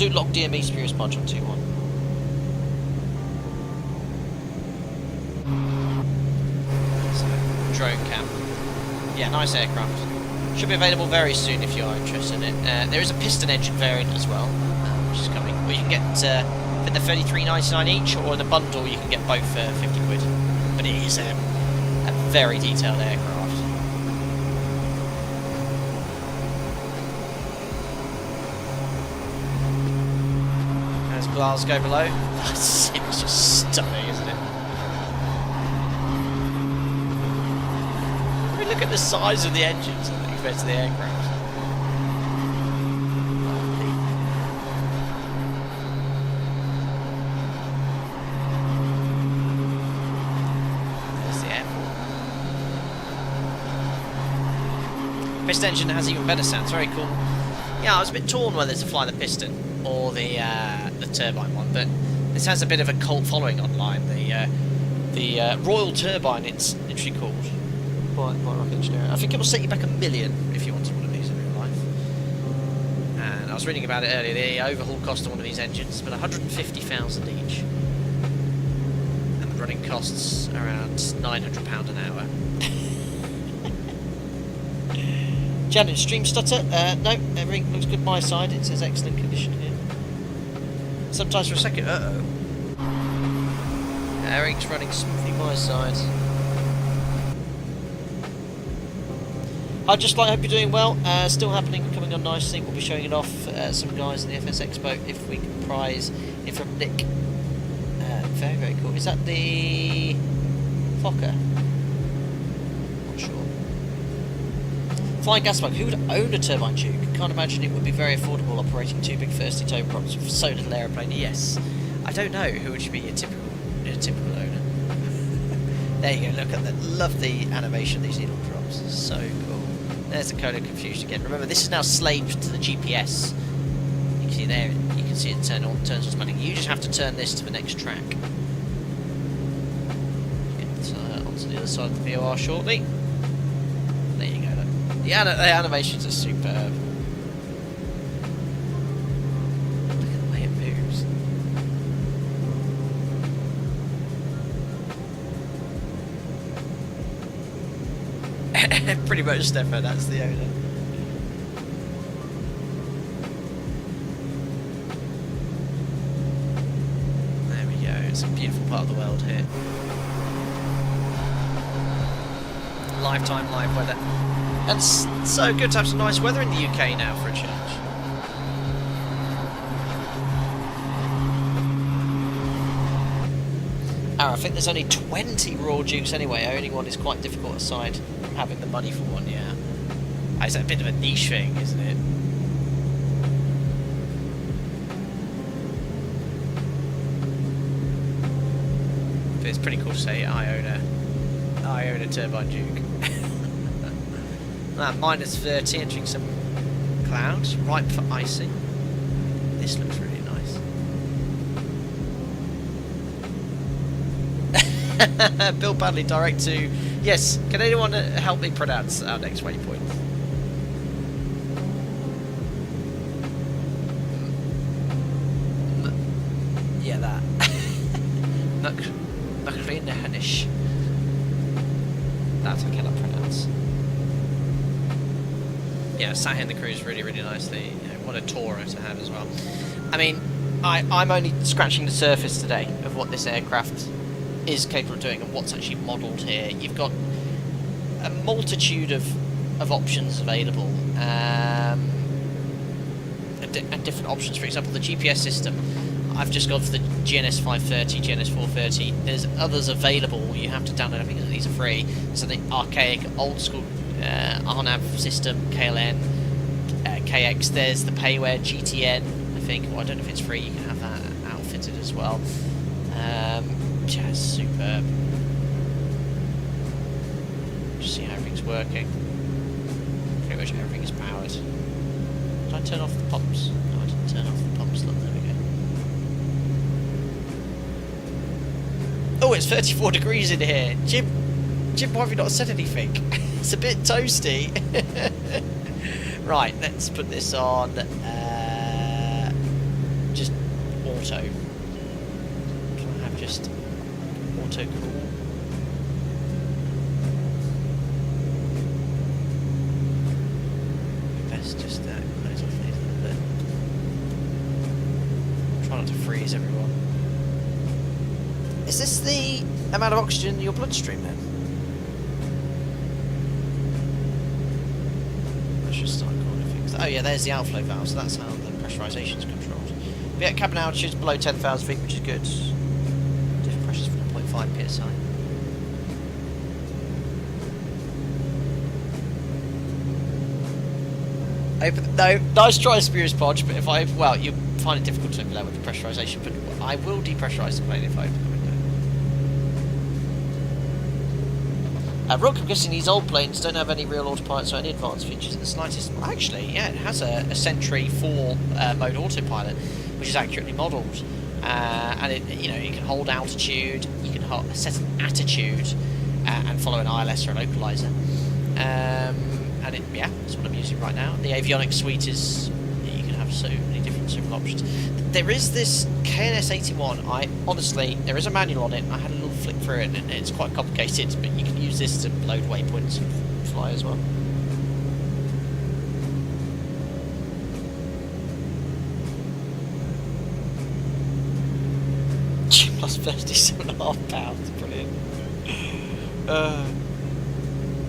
log DME Spurious Bodge on 2-1. So, drone cam. Yeah, nice aircraft. Should be available very soon if you are interested in it. There is a piston engine variant as well, which is coming. Well, you can get for the $33.99 each, or in the bundle you can get both for 50 quid. But it is a very detailed aircraft. There's Glasgow below. It's just stunning, isn't it? I mean, look at the size of the engines compared to the aircraft. Piston engine has even better sound. It's very cool. Yeah, I was a bit torn whether to fly the piston or the turbine one, but this has a bit of a cult following online. The Royal Turbine, it's literally called by Rocket Engineering. I think it will set you back $1 million if you wanted one of these in real life. And I was reading about it earlier. The overhaul cost of one of these engines is about 150,000 each, and the running costs around £900 an hour. Janet, stream stutter? No, everything looks good my side. It says excellent condition here. Sometimes for a second, everything's running smoothly my side. Hope you're doing well. Still happening, coming on nicely. We'll be showing it off. Some guys in the FS Expo, if we can prize it from Nick. Very, very cool. Is that the Fokker? Not sure. Flying gas bug. Who would own a Turbine Duke? Can't imagine it would be very affordable operating two big thirsty turboprops for so little aeroplane. Yes, I don't know who would be a typical owner. There you go. Look at that. Love the animation of these needle drops. So cool. There's the code of confusion again. Remember, this is now slaved to the GPS. You can see there. You can see it turns automatically. You just have to turn this to the next track. Get onto the other side of the VOR shortly. There you go. Look. The animations are superb. Look at the way it moves. Pretty much, Stefan, that's the owner. There we go, it's a beautiful part of the world here. Lifetime live weather. And so good to have some nice weather in the UK now for a change. Oh, I think there's only 20 Royal Dukes anyway. Owning one is quite difficult aside from having the money for one, yeah. It's a bit of a niche thing, isn't it? But it's pretty cool to say I own a Turbine Duke. Minus 30, entering some clouds, ripe for icing. This looks really nice. Bill Badley, direct to... Yes, can anyone help me pronounce our next waypoint? Yeah, that. Nakrinehanish. That I cannot pronounce. Yeah, sat here in the cruise really, really nicely. You know, what a tourer to have as well. I mean, I'm only scratching the surface today of what this aircraft is capable of doing and what's actually modelled here. You've got a multitude of options available, and different options. For example, the GPS system. I've just gone for the GNS 530, GNS 430. There's others available. You have to download. I think these are free. So the archaic, old school RNAV system, KLN, KX. There's the payware GTN. I think. Well, I don't know if it's free. You can have that outfitted as well. Yeah, superb. Just see how everything's working. Pretty much everything is powered. Did I turn off the pumps? No, I didn't turn off the pumps. Look, there we go. Oh, it's 34 degrees in here. Jim, why have you not said anything? It's a bit toasty. Right, let's put this on. Just auto. Can I have just auto cool? Best just close off these a little bit. Try not to freeze everyone. Is this the amount of oxygen in your bloodstream then? Let's just start calling things. Oh yeah, there's the outflow valve, so that's how the pressurisation is controlled. But yeah, cabin altitude is below 10,000 feet, which is good. Different pressures from 0.5 psi. No, nice try, Spurious Podge, but if I... Well, you find it difficult to open that with the pressurisation, but I will depressurise the plane if I open the window. Rook, I'm guessing these old planes don't have any real autopilots or any advanced features in the slightest. Well, actually, yeah, it has a Sentry 4 mode autopilot, which is accurately modelled, and it, you know, you can hold altitude, you can set an attitude, and follow an ILS or a localizer. And it, yeah, that's what I'm using right now. The avionics suite is, you can have so many different civil options. There is this KNS-81. Honestly, there is a manual on it. I had a little flick through it, and it's quite complicated, but you can use this to load waypoints and fly as well. Plus 37.5 pounds, brilliant.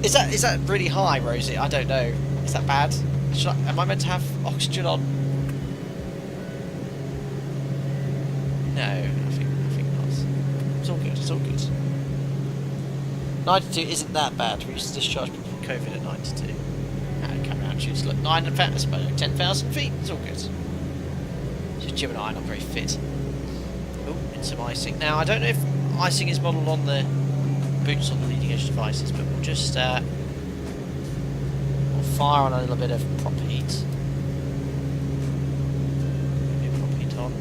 Is that really high, Rosie? I don't know. Is that bad? Am I meant to have oxygen on? No, I think not. It's all good. It's all good. 92 isn't that bad. We used to discharge people from COVID at 92. Camera altitudes look 10,000 feet. It's all good. Just Jim and I are not very fit. Oh, and some icing. Now I don't know if icing is modelled on the boots on the leading edge devices, but we'll just we'll fire on a little bit of prop heat. Maybe prop heat on.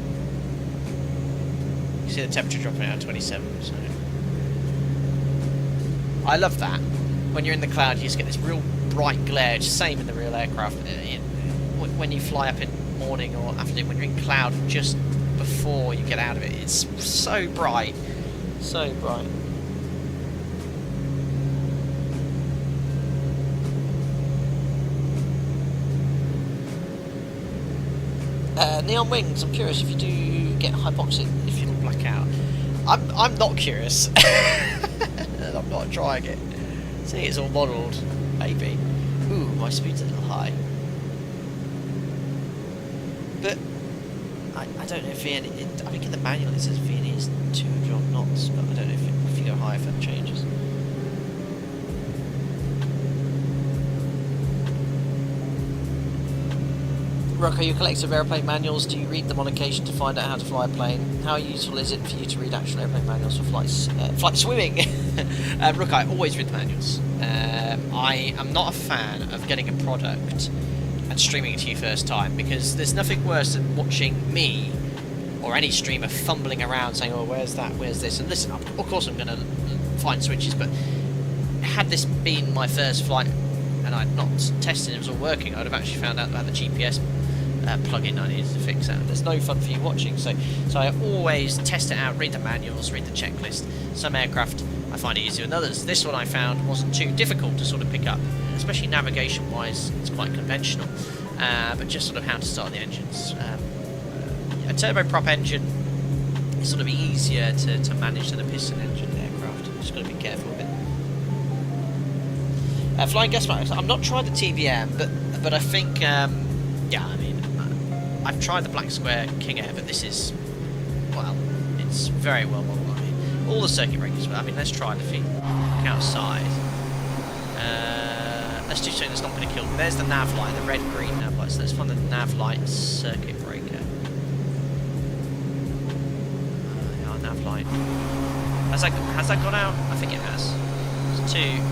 You see the temperature dropping out at 27, so I love that. When you're in the cloud, you just get this real bright glare. It's the same in the real aircraft. When you fly up in morning or afternoon, when you're in cloud just before you get out of it, it's so bright, so bright. Neon wings. I'm curious if you do get hypoxic, if you'll black out. I'm not curious. I'm not trying it. See, it's all modelled. Maybe. Ooh, my speed's a little high. But I don't know if I think in the manual it says VNE is 200 odd knots, but I don't know if you go higher if that changes. Rocco, you collect of airplane manuals. Do you read them on occasion to find out how to fly a plane? How useful is it for you to read actual airplane manuals for flight swimming? Rocco, I always read the manuals. I am not a fan of getting a product and streaming it to you first time, because there's nothing worse than watching me or any streamer fumbling around saying, oh, where's that, where's this, and listen, of course I'm going to find switches, but had this been my first flight and I'd not tested it was all working, I'd have actually found out about the GPS plugin I needed to fix that. There's no fun for you watching, so I always test it out, read the manuals, read the checklist. Some aircraft I find it easier than others. This one I found wasn't too difficult to sort of pick up, especially navigation wise. It's quite conventional, but just sort of how to start the engines. A turboprop engine is sort of easier to manage than a piston engine aircraft. Just got to be careful with it. Flying gas mask. I'm not tried the TBM, but I think yeah, I mean, I've tried the Black Square King Air, but this is, well, it's very well modeled. I mean, all the circuit breakers. I mean, let's try the feet outside. Let's do something that's not going to kill me. There's the nav light, the red-green nav light. So let's find the nav light circuit breaker. Yeah, nav light. Has that gone out? I think it has. It's too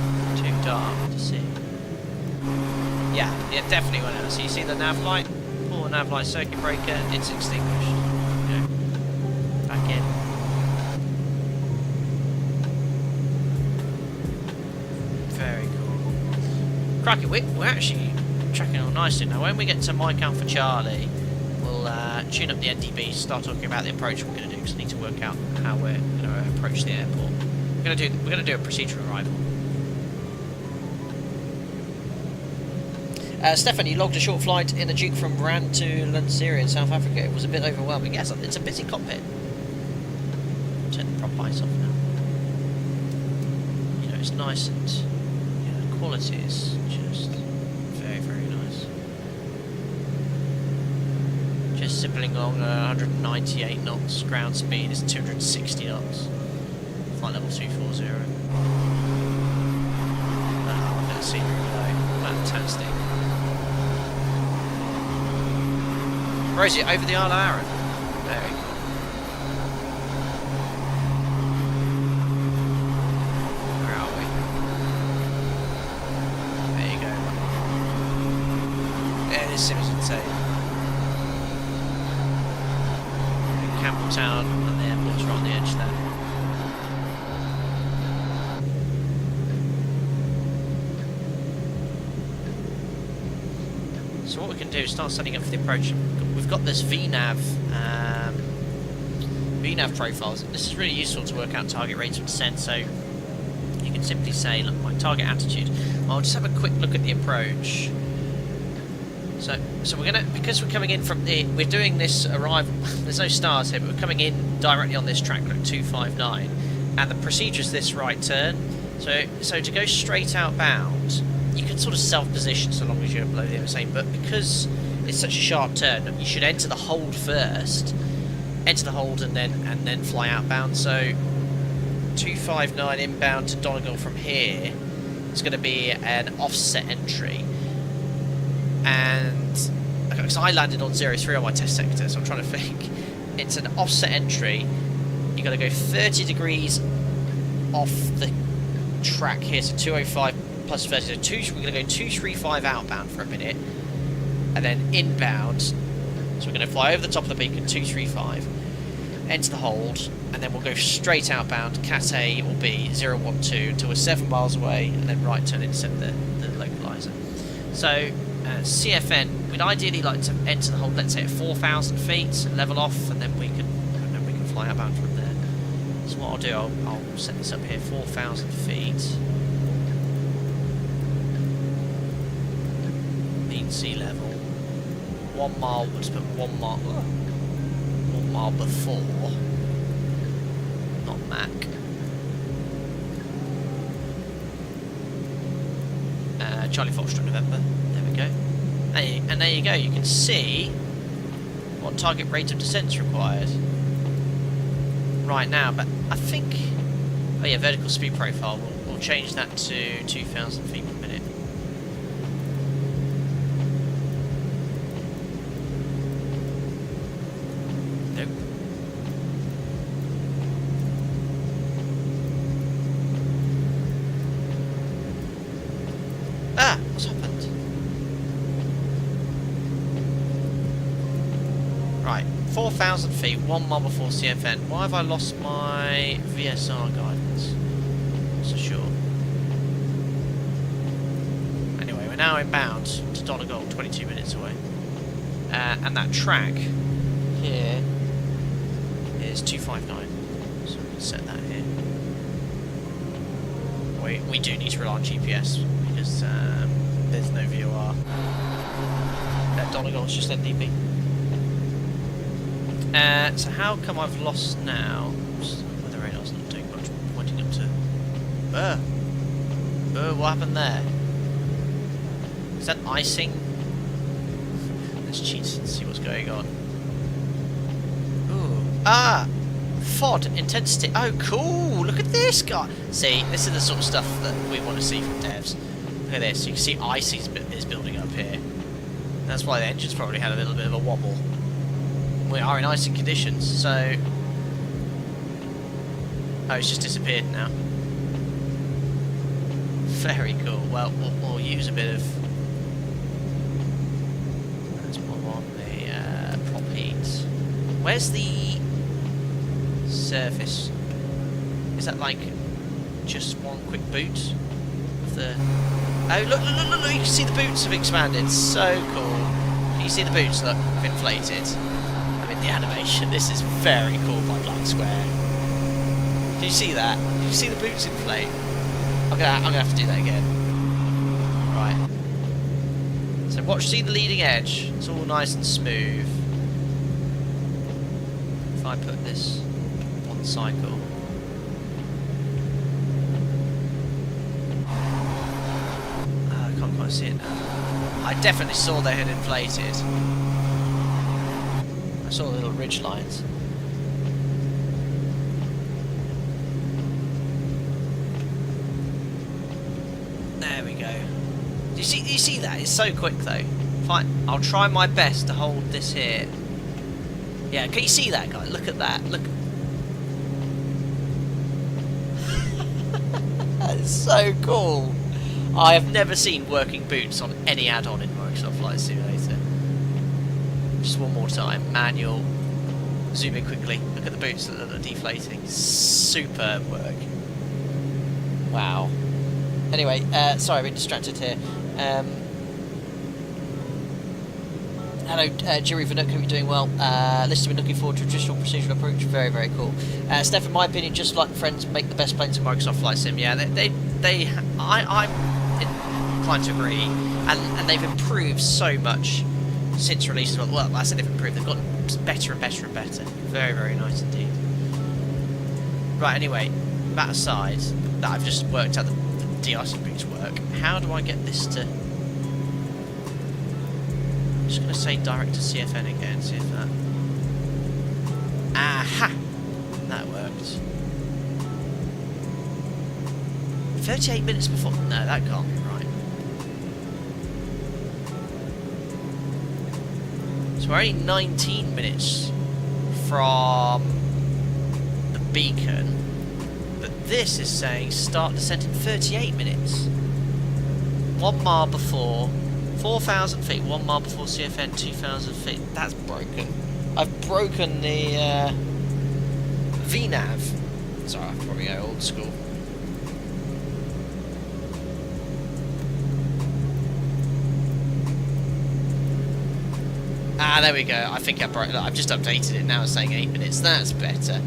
dark to see. Yeah, it definitely went out. So you see the nav light? Pull the nav light circuit breaker, it's extinguished. Okay. Back in. Very cool. Crikey, we're actually tracking on nicely now. When we get to Mike Alpha Charlie, we'll tune up the NDB, start talking about the approach we're going to do, because I need to work out how we're going to approach the airport. We're going to do a procedural arrival. Stefan, you logged a short flight in a Duke from Rand to Lanseria in South Africa. It was a bit overwhelming. Yes, it's a busy cockpit. Turn the prop lights off now. You know, it's nice, and yeah, the quality is just very, very nice. Just zipping along 198 knots. Ground speed is 260 knots. Flight level 240. Oh, look at the scenery below. Fantastic. Rosie, over the Isle of Arran. Very cool. Where are we? There you go. Yeah, this seems insane. Campbelltown, and the airport's right on the edge there. So what we can do is start setting up for the approach. We've got this VNAV profiles. This is really useful to work out target rates of descent. So you can simply say, look, my target attitude. I'll just have a quick look at the approach. So we're gonna, because we're coming in from we're doing this arrival. There's no stars here, but we're coming in directly on this track at 259, and the procedure is this right turn. So to go straight outbound, you can sort of self-position so long as you're below the MSA, but because it's such a sharp turn, you should enter the hold first, and then fly outbound. So 259 inbound to Donegal from here is going to be an offset entry, and because I landed on 03 on my test sector, so I'm trying to think. It's an offset entry. You've got to go 30 degrees off the track here, so 205 plus 30, so we're going to go 235 outbound for a minute, and then inbound, so we're going to fly over the top of the beacon, 235, enter the hold, and then we'll go straight outbound, Cat A or B, 012, until we're 7 miles away, and then right turn into the localizer. So, CFN, we'd ideally like to enter the hold, let's say at 4,000 feet, level off, and then we can fly outbound from there. So what I'll do, I'll set this up here, 4,000 feet. Sea level 1 mile, let's put 1 mile before, not Mach. Charlie Foxtrot November, there we go. And there you go, you can see what target rate of descent is required right now, but I think, oh yeah, vertical speed profile, we'll change that to 2,000 feet per minute. Nope. Ah, what's happened? Right, 4,000 feet, 1 mile before CFN. Why have I lost my VSR guidance? Not so sure. Anyway, we're now inbound to Donegal, 22 minutes away. And that track here is 259. So we can set that here. We do need to rely on GPS because there's no VOR. Donegal is just NDP. So how come I've lost now? Weather radar's not doing much, pointing up to... what happened there? Is that icing? Let's cheat and see what's going on. Ooh. Ah! FOD intensity. Oh, cool! Look at this guy! See, this is the sort of stuff that we want to see from devs. Look at this. You can see icing is building up here. That's why the engine's probably had a little bit of a wobble. We are in icing conditions, so... Oh, it's just disappeared now. Very cool. Well, we'll use a bit of... Let's put on the prop heat. Where's the surface? Is that like just one quick boot of the... Oh, look, you can see the boots have expanded. So cool. Can you see the boots? Look, have inflated. The animation. This is very cool by Black Square. Do you see that? Do you see the boots inflate? I'm gonna have to do that again. Right. So see the leading edge. It's all nice and smooth. If I put this on cycle. I can't quite see it now. I definitely saw they had inflated. I saw the little ridge lines. There we go. Do you see that? It's so quick though. Fine. I'll try my best to hold this here. Yeah, can you see that, guy? Look at that. Look. That's so cool. I have never seen working boots on any add-on in Microsoft Flight Simulator. Just one more time, manual, zoom in quickly, look at the boots that are deflating. Superb work. Wow. Anyway, sorry, I've been distracted here. Hello, Jerry Vanook, hope you're doing well. Listeners have been looking forward to a traditional procedural approach. Very, very cool. Steph, in my opinion, just like friends make the best planes in Microsoft Flight Sim. Yeah, I'm inclined to agree, and they've improved so much since release. Well, I said they've improved. They've gotten better and better and better. Very, very nice indeed. Right. Anyway, that aside, that I've just worked out the DRC boots work. How do I get this to? I'm just going to say direct to CFN again. See if that. Aha! That worked. 38 minutes before. No, that can't be right. So we're only 19 minutes from the beacon, but this is saying start descent in 38 minutes. 1 mile before, 4,000 feet, 1 mile before CFN, 2,000 feet. That's broken. I've broken the VNAV. Sorry, I've probably go old school. Ah, there we go. I think I've just updated it now. It's saying 8 minutes. That's better.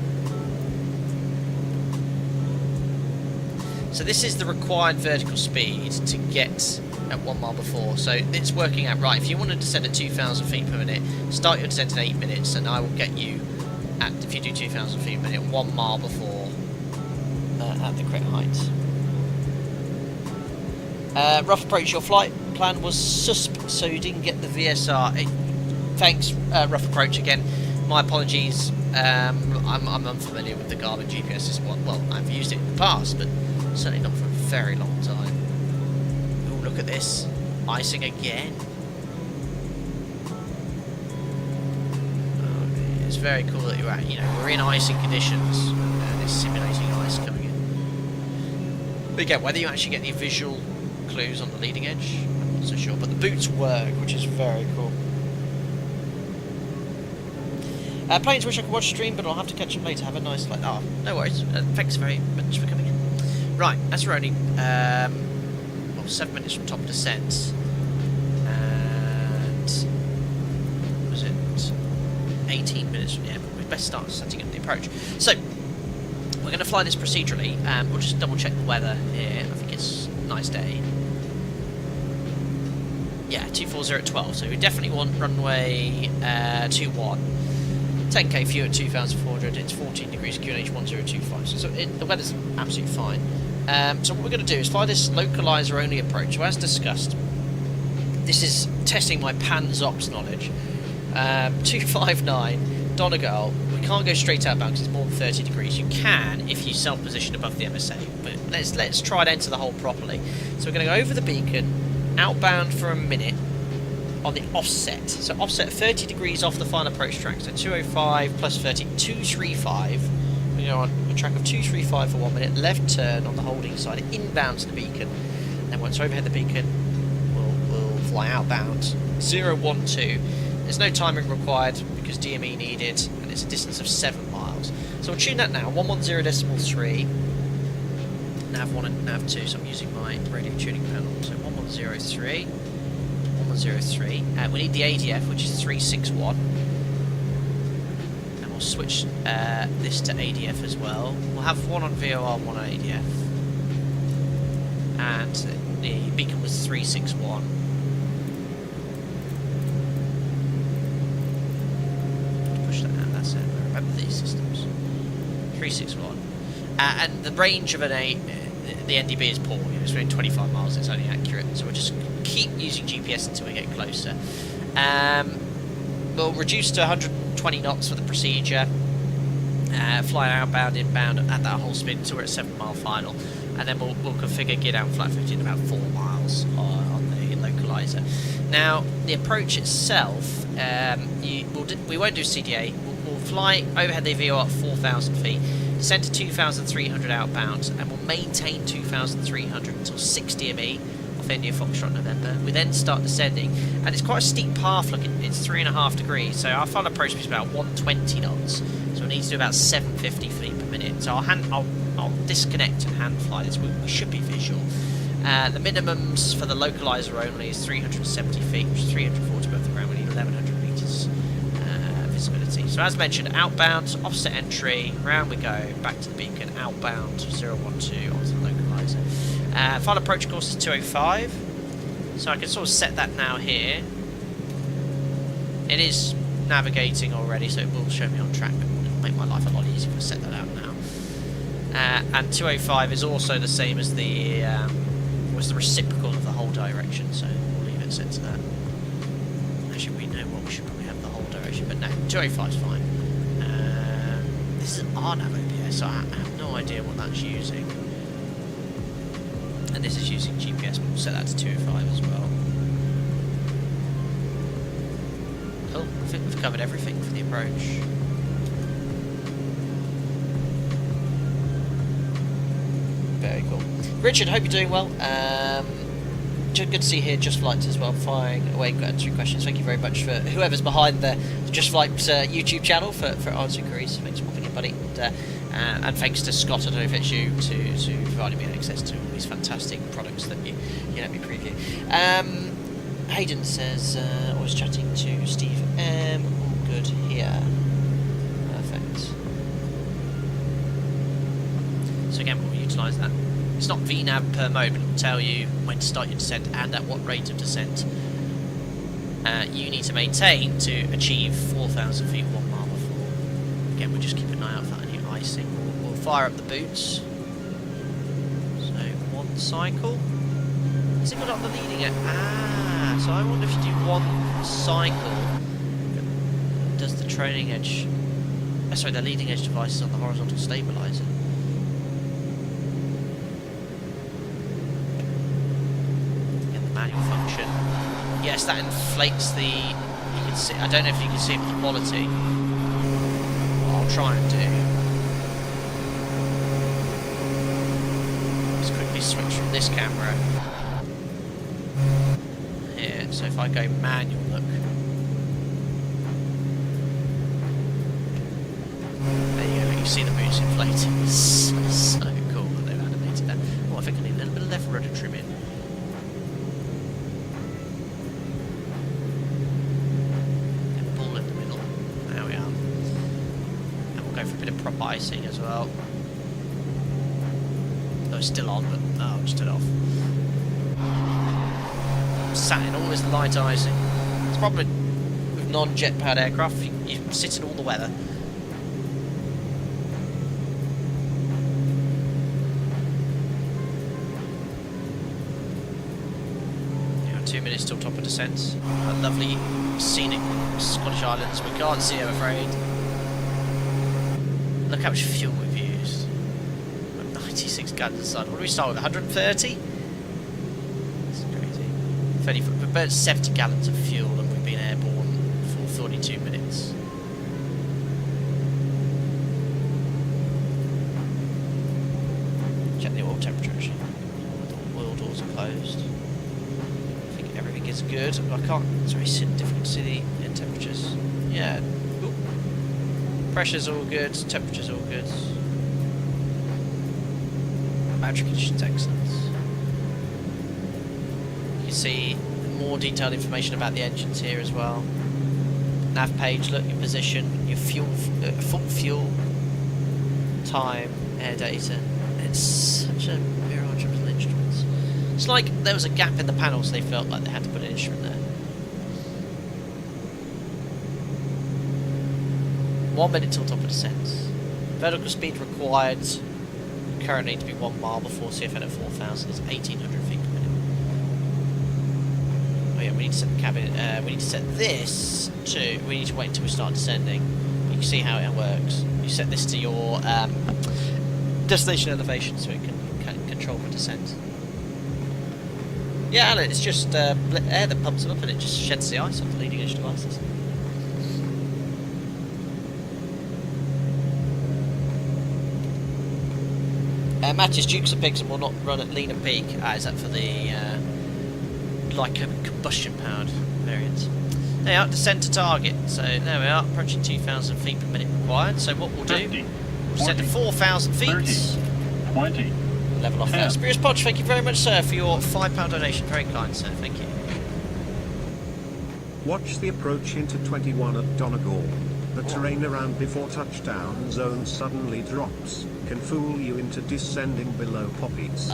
So this is the required vertical speed to get at 1 mile before. So it's working out right. If you want to descend at 2,000 feet per minute, start your descent in 8 minutes, and I will get you at, if you do 2,000 feet per minute, 1 mile before at the correct height. Rough approach. Your flight plan was susp, so you didn't get the VSR. thanks, Rough Approach again. My apologies. I'm unfamiliar with the Garmin GPS system. Well, I've used it in the past, but certainly not for a very long time. Oh, look at this. Icing again. Oh, it's very cool that you're at, we're in icing conditions and it's simulating ice coming in. But again, whether you actually get any visual clues on the leading edge, I'm not so sure. But the boots work, which is very cool. Planes wish I could watch stream, but I'll have to catch up later. Have a nice flight. Oh, no worries. Thanks very much for coming in. Right, as we're only 7 minutes from top descent, and was it 18 minutes from the airport? We'd best start setting up the approach. So we're going to fly this procedurally. We'll just double check the weather here. I think it's a nice day. Yeah, 240 at 12. So we definitely want runway 21. 10k fewer at 2,400, it's 14 degrees QNH 1025, so the weather's absolutely fine. So what we're going to do is fly this localizer only approach. So as discussed, this is testing my PANZOPS knowledge. 259, Donegal, we can't go straight outbound because it's more than 30 degrees. You can if you self-position above the MSA, but let's try and enter the hole properly. So we're going to go over the beacon, outbound for a minute, on the offset. So offset 30 degrees off the final approach track. So 205 plus 30, 235. We go on a track of 235 for 1 minute. Left turn on the holding side, inbound to the beacon. Then once overhead the beacon, we'll fly outbound 012. There's no timing required because DME needed, and it's a distance of 7 miles. So we'll tune that now. 110.3. Nav 1 and Nav 2. So I'm using my radio tuning panel. So 1103. 103. We need the ADF, which is 361, and we'll switch this to ADF as well. We'll have one on VOR, one on ADF, and the beacon was 361. Push that out. That's it. I remember these systems. 361, and the range of the NDB is poor. It's within 25 miles. It's only accurate, so we'll just keep using GPS until we get closer. We'll reduce to 120 knots for the procedure, fly outbound, inbound at that whole spin until we're at 7 mile final, and then we'll configure gear down flat 50 in about 4 miles on the localizer. Now the approach itself, we won't do CDA. We'll fly overhead the VO at 4,000 feet, descend to 2,300 outbound, and we'll maintain 2,300 until 60 ME. India Foxtrot November. We then start descending, and it's quite a steep path. Look, it's 3.5 degrees, so our final approach is about 120 knots. So we need to do about 750 feet per minute. So I'll disconnect and hand fly this. We should be visual. The minimums for the localizer only is 370 feet, which is 340 above the ground. We need 1,100 meters visibility. So as mentioned, outbound, offset entry, round we go, back to the beacon, outbound 012 onto the localizer. Final approach course is 205, so I can sort of set that now here. It is navigating already, so it will show me on track, but it'll make my life a lot easier if I set that out now. And 205 is also the same as the was the reciprocal of the whole direction, so we'll leave it set to that. Actually, we know what we should probably have the whole direction, but no, 205 is fine. This is RNAV OBS, so I have no idea what that's using. And this is using GPS, but we'll set that to 205 as well. Cool, I think we've covered everything for the approach. Very cool. Richard, hope you're doing well. Good to see you here, Just Flight as well, firing away, answering questions. Thank you very much for whoever's behind the Just Flight YouTube channel for answering queries. Thanks for popping in, buddy. And thanks to Scott, I don't know if it's you, to providing me access to all these fantastic products that you let me preview. Hayden says, I was chatting to Steve M. All good here. Perfect. So again, we'll utilise that. It's not VNAV per mode, but it will tell you when to start your descent and at what rate of descent you need to maintain to achieve 4,000 feet 1 mile before. Again, we'll just keep an eye out for any icing. We'll fire up the boots. So 1 cycle. Has it got up the leading edge? Ah, so I wonder if you do 1 cycle does the trailing edge... sorry, the leading edge devices on the horizontal stabilizer. Again, the manual function. Yes, that inflates the... You can see. I don't know if you can see it with quality. What I'll try and do. Let's quickly switch from this camera. Here, so if I go manual, look. See the boots inflating. So cool that they've animated that. Oh, I think I need a little bit of left rudder trim in. And ball in the middle. There we are. And we'll go for a bit of prop icing as well. Oh, it's still on, but oh, it's still off. Sat in all this light icing. It's a problem with non-jet powered aircraft. You sit in all the weather. 2 minutes till top of descent. A lovely scenic Scottish Islands. We can't see, I'm afraid. Look how much fuel we've used. 96 gallons inside. What do we start with? 130? That's crazy. 30, we've burnt 70 gallons of fuel and we've been airborne for 42 minutes. Check the oil temperature actually. The oil doors are closed. Everything is good. I can't. Sorry, different city in temperatures. Yeah. Ooh. Pressure's all good. Temperature's all good. Battery conditions excellent. You can see more detailed information about the engines here as well. Nav page. Look, your position, your fuel, full fuel, time, air data. It's such a mirage of little instruments. It's like there was a gap in the panel, so they felt like they had to put an instrument there. 1 minute till top of descent. Vertical speed required currently to be 1 mile before CFN at 4,000 is 1,800 feet per minute. Oh yeah, we need to set the cabin. We need to set this to. We need to wait until we start descending. You can see how it works. You set this to your destination elevation, so it can control the descent. Yeah, Alan, it's just air that pumps it up and it just sheds the ice off the leading edge devices. Matches Dukes and Pigs will not run at lean and peak. Is that for the like combustion powered variants? There we are, descent to target. So there we are, approaching 2,000 feet per minute required. So what we'll do, we'll descend to 4,000 feet. 30, 20. Level off there. Spurious Podge, thank you very much, sir, for your £5 donation. Very kind, sir. Thank you. Watch the approach into 21 at Donegal. The terrain around before touchdown zone suddenly drops. Can fool you into descending below poppies.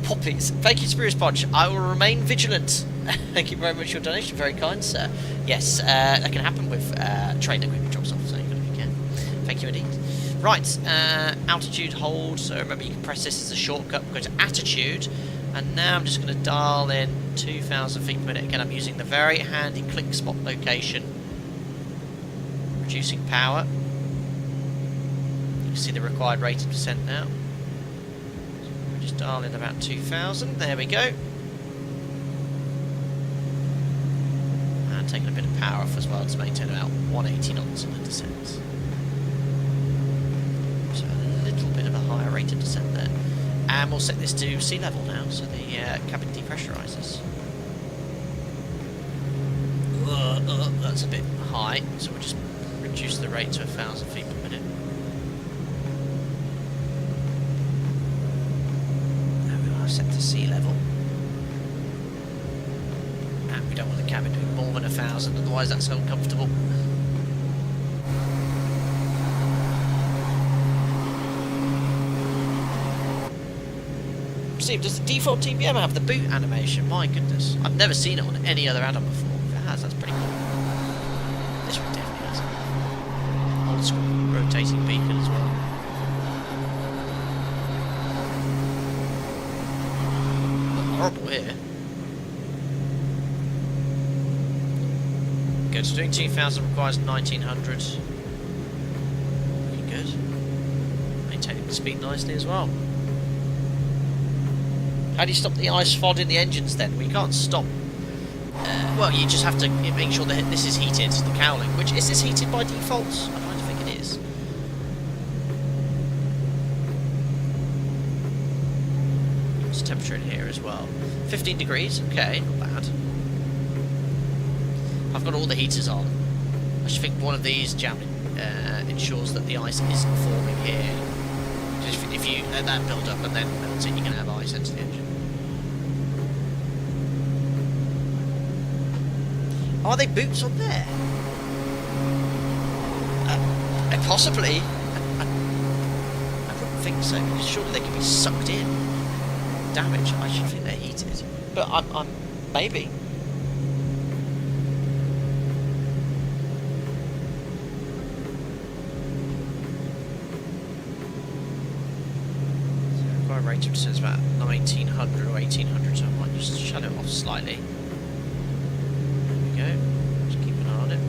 Poppies. Thank you, Spurious Podge. I will remain vigilant. Thank you very much for your donation. Very kind, sir. Yes, that can happen with train equipment drops off, so you've got to be careful. Thank you indeed. Right, altitude hold, so remember you can press this as a shortcut, go to attitude, and now I'm just going to dial in 2,000 feet per minute. Again, I'm using the very handy click spot location, reducing power. You can see the required rate of descent now. So we'll just dial in about 2,000, there we go. And taking a bit of power off as well to maintain about 180 knots in the descent. So a little bit of a higher rate of descent there. And we'll set this to sea level now, so the cabin depressurises. That's a bit high, so we'll just reduce the rate to 1,000 feet per minute. There we are, set to sea level. And we don't want the cabin to be more than 1,000, otherwise that's uncomfortable. Steve, does the default TBM have the boot animation? My goodness, I've never seen it on any other add-on before. If it has, that's pretty cool. This one definitely has. Old school rotating beacon as well. Look horrible here. good. So doing 2,000 requires 1,900. Looking good. Maintaining the speed nicely as well. How do you stop the ice FOD in the engines then? We can't stop. Well, you just have to make sure that this is heated, the cowling. Which, is this heated by default? I don't think it is. What's the temperature in here as well? 15 degrees, okay, not bad. I've got all the heaters on. I should think one of these ensures that the ice isn't forming here. If you let that build up and then melt it, you're going to have ice into the engine. Are they boots on there? Possibly. I wouldn't think so, because surely they could be sucked in. Damage. I should think they're heated. But I'm maybe. So required rate of descent is about 1,900 or 1,800, so I might just shut it off slightly. Go. Just keep an eye on it.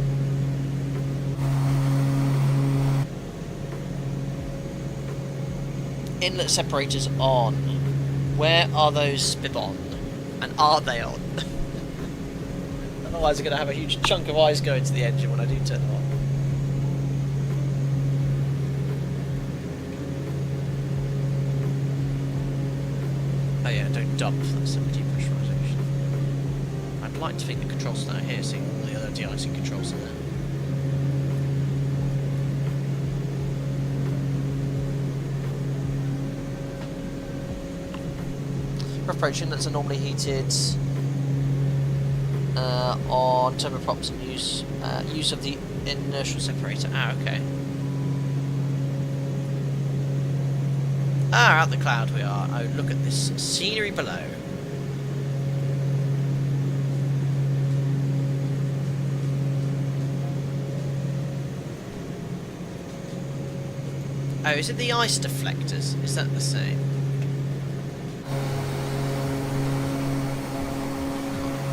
Inlet separators on. Where are those bib on? And are they on? Otherwise, I'm going to have a huge chunk of ice go into the engine when I do turn them on. Oh yeah, don't dump. That's the depressurization. I'd like to think the controls down here, seeing all the other de-icing controls in there. Approaching, that's a normally heated on turboprops and use of the inertial separator. Ah, okay. Ah, out the cloud we are. Oh, look at this scenery below. Oh, is it the ice deflectors? Is that the same?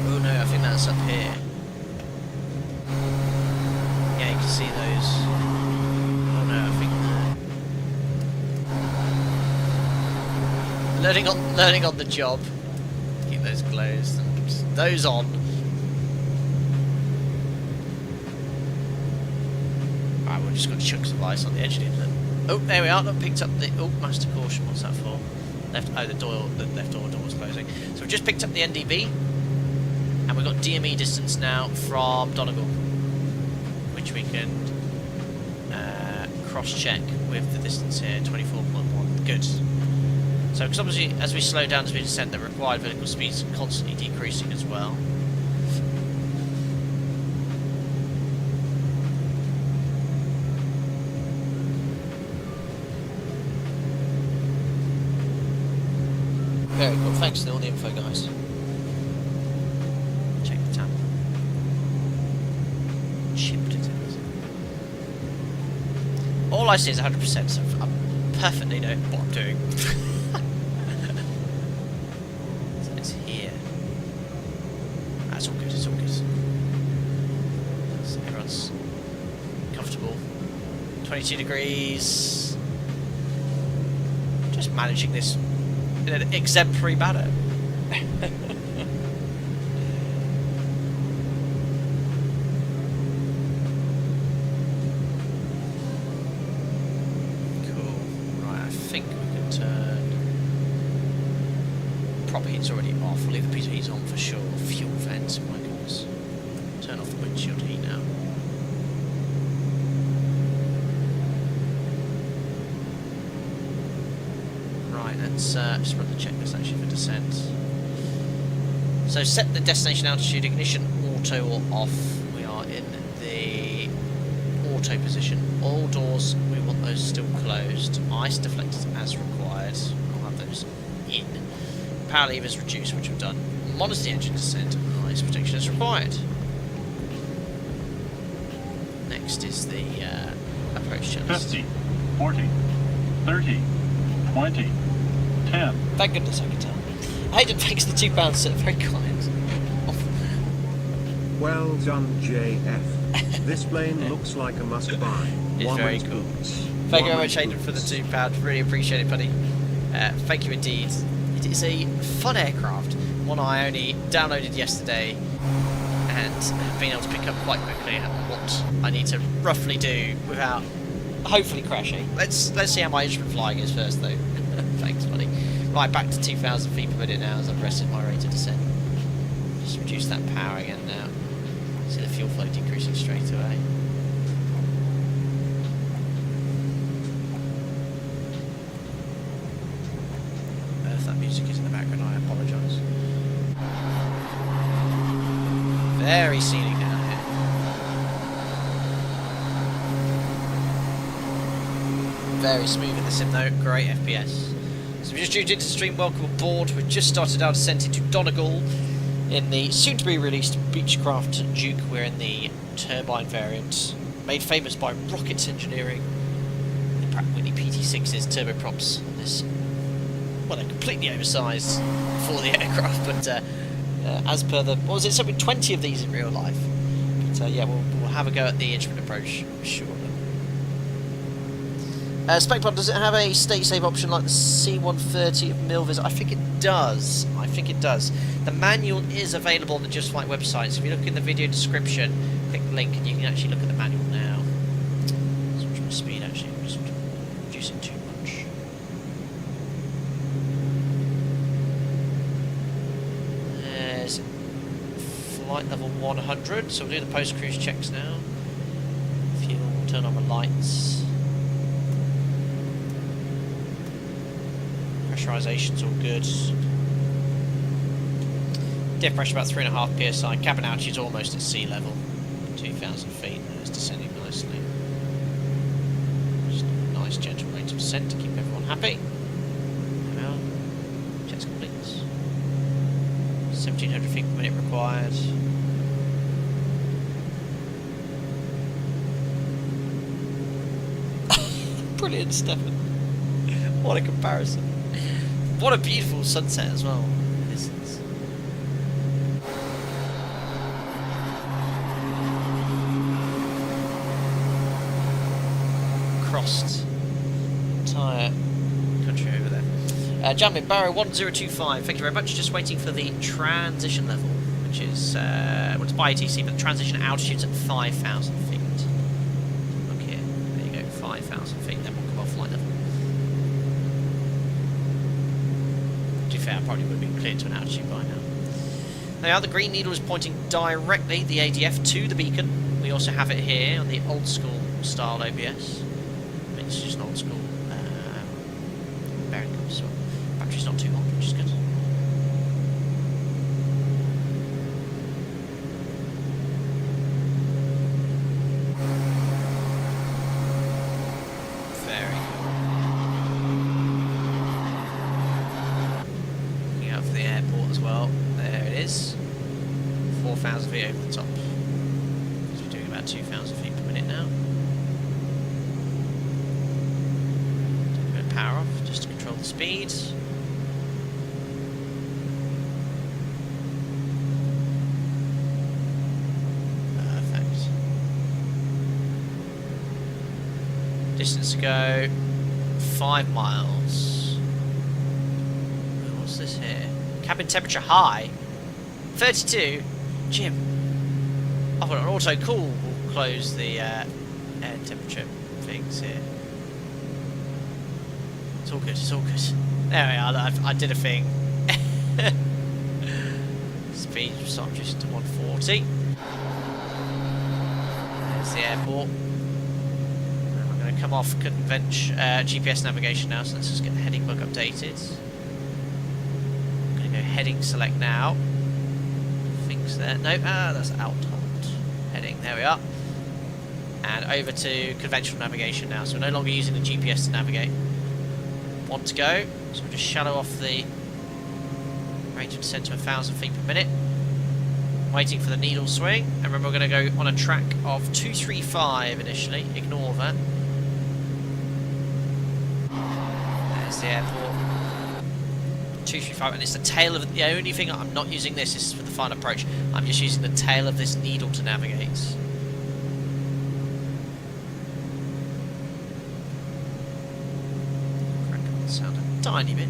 Oh no, I think that's up here. Yeah, you can see those. Oh no, I think learning on the job. Keep those closed and those on. Alright, we've just got chunks of ice on the edge of the inlet. Oh, there we are. Look, picked up the. Oh, master caution. What's that for? Left. Oh, the left door was closing. So we've just picked up the NDB. And we've got DME distance now from Donegal, which we can cross-check with the distance here, 24.1. Good. So, because obviously, as we slow down as we descend, the required vertical speed is constantly decreasing as well. Very cool. Thanks for all the info, guys. All I see is 100%, so I perfectly know what I'm doing. So it's here. That's all good, it's all good. So everyone's comfortable. 22 degrees. Just managing this in an exemplary manner. Heat's already off. We'll leave the piece of heat on for sure. Fuel vents, my goodness. Turn off the windshield heat now. Right, let's just run the checklist actually for descent. So set the destination altitude, ignition auto or off. We are in the auto position. All doors, we want those still closed. Ice deflectors as required. I'll have those in. Power levers reduced, which we've done. Monitor the engine descent. Ice protection is required. Next is the approach checklist. 50, 40, 30, 20, 10. Thank goodness I can tell. Hayden, thanks for the £2, sir. Very kind. Well done, JF. This plane looks like a must-buy. It's very cool. Thank you very much, Hayden, for the £2. Really appreciate it, buddy. Thank you indeed. It is a fun aircraft, one I only downloaded yesterday and have been able to pick up quite quickly at what I need to roughly do without hopefully crashing. Let's see how my instrument flying is first, though. Thanks, buddy. Right, back to 2,000 feet per minute now as I've rested my rate of descent. Just reduce that power again now. See the fuel flow decreasing straight away. That music is in the background, I apologise. Very scenic down here. Very smooth in the sim though, great FPS. So we just tuned into the stream, welcome aboard. We've just started our descent into Donegal in the soon to be released Beechcraft Duke. We're in the turbine variant, made famous by rockets engineering. The Pratt Whitney PT6's turboprops on this. Well, they're completely oversized for the aircraft, but as per the... What was it? Something 20 of these in real life. But yeah, we'll have a go at the instrument approach shortly. Specpod, does it have a state save option like the C-130 of Milvis? I think it does. I think it does. The manual is available on the Just Flight website, so if you look in the video description, click the link and you can actually look at the manual now. So much more speed actually, I'm just reducing too much. There's flight level 100, so we'll do the post-cruise checks now. Fuel, turn on the lights. Pressurization's all good. Diff pressure about 3.5 psi. Cabin altitude's almost at sea level. 2,000 feet. It's descending nicely. Just a nice gentle rate of descent to keep everyone happy. Now, checks complete. 1,700 feet per minute required. Brilliant, Stefan. What a comparison. What a beautiful sunset as well. Crossed entire country over there. Jumping Barrow 1025, thank you very much. Just waiting for the transition level, which is well, it's by ATC, but the transition altitude's at 5,000 feet. Look here, there you go, 5,000 feet. Then we'll come off flight level. To be fair, I probably would have been cleared to an altitude by now. Now the green needle is pointing directly, the ADF, to the beacon. We also have it here on the old school style OBS. It's just an old school bearing course, so battery's not too hot, which is good. Very good. Looking out for the airport as well. There it is. 4,000 feet over the top. So we're doing about 2,000 feet per minute now. Power off just to control the speed. Perfect. Distance to go 5 miles. What's this here? Cabin temperature high 32. Jim, I've got an auto cool. We'll close the air temperature things here. It's all good, it's all good. There we are, I did a thing. Speed start just to 140. There's the airport. And we're going to come off GPS navigation now, so let's just get the heading book updated. I'm going to go heading select now. Things there. No, that's out. Heading, there we are. And over to conventional navigation now, so we're no longer using the GPS to navigate. Want to go, so we'll just shallow off the rate of descent to 1,000 feet per minute. Waiting for the needle swing, and remember we're going to go on a track of 235 initially, ignore that. There's the airport. 235, and it's the tail of the only thing I'm not using this is for the final approach. I'm just using the tail of this needle to navigate. Crank up the sound a tiny bit.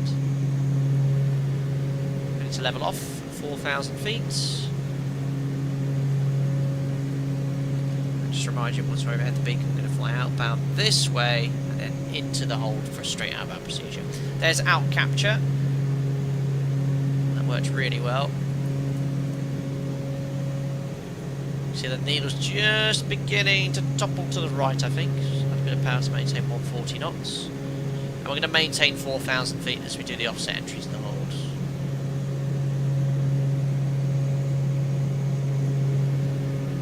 Ready to level off 4,000 feet. Just remind you, once we're overhead the beacon, I'm going to fly outbound this way and then into the hold for a straight outbound procedure. There's out capture. That worked really well. See, the needle's just beginning to topple to the right, I think. I've got a power to maintain 140 knots. And we're going to maintain 4,000 feet as we do the offset entries in the hold.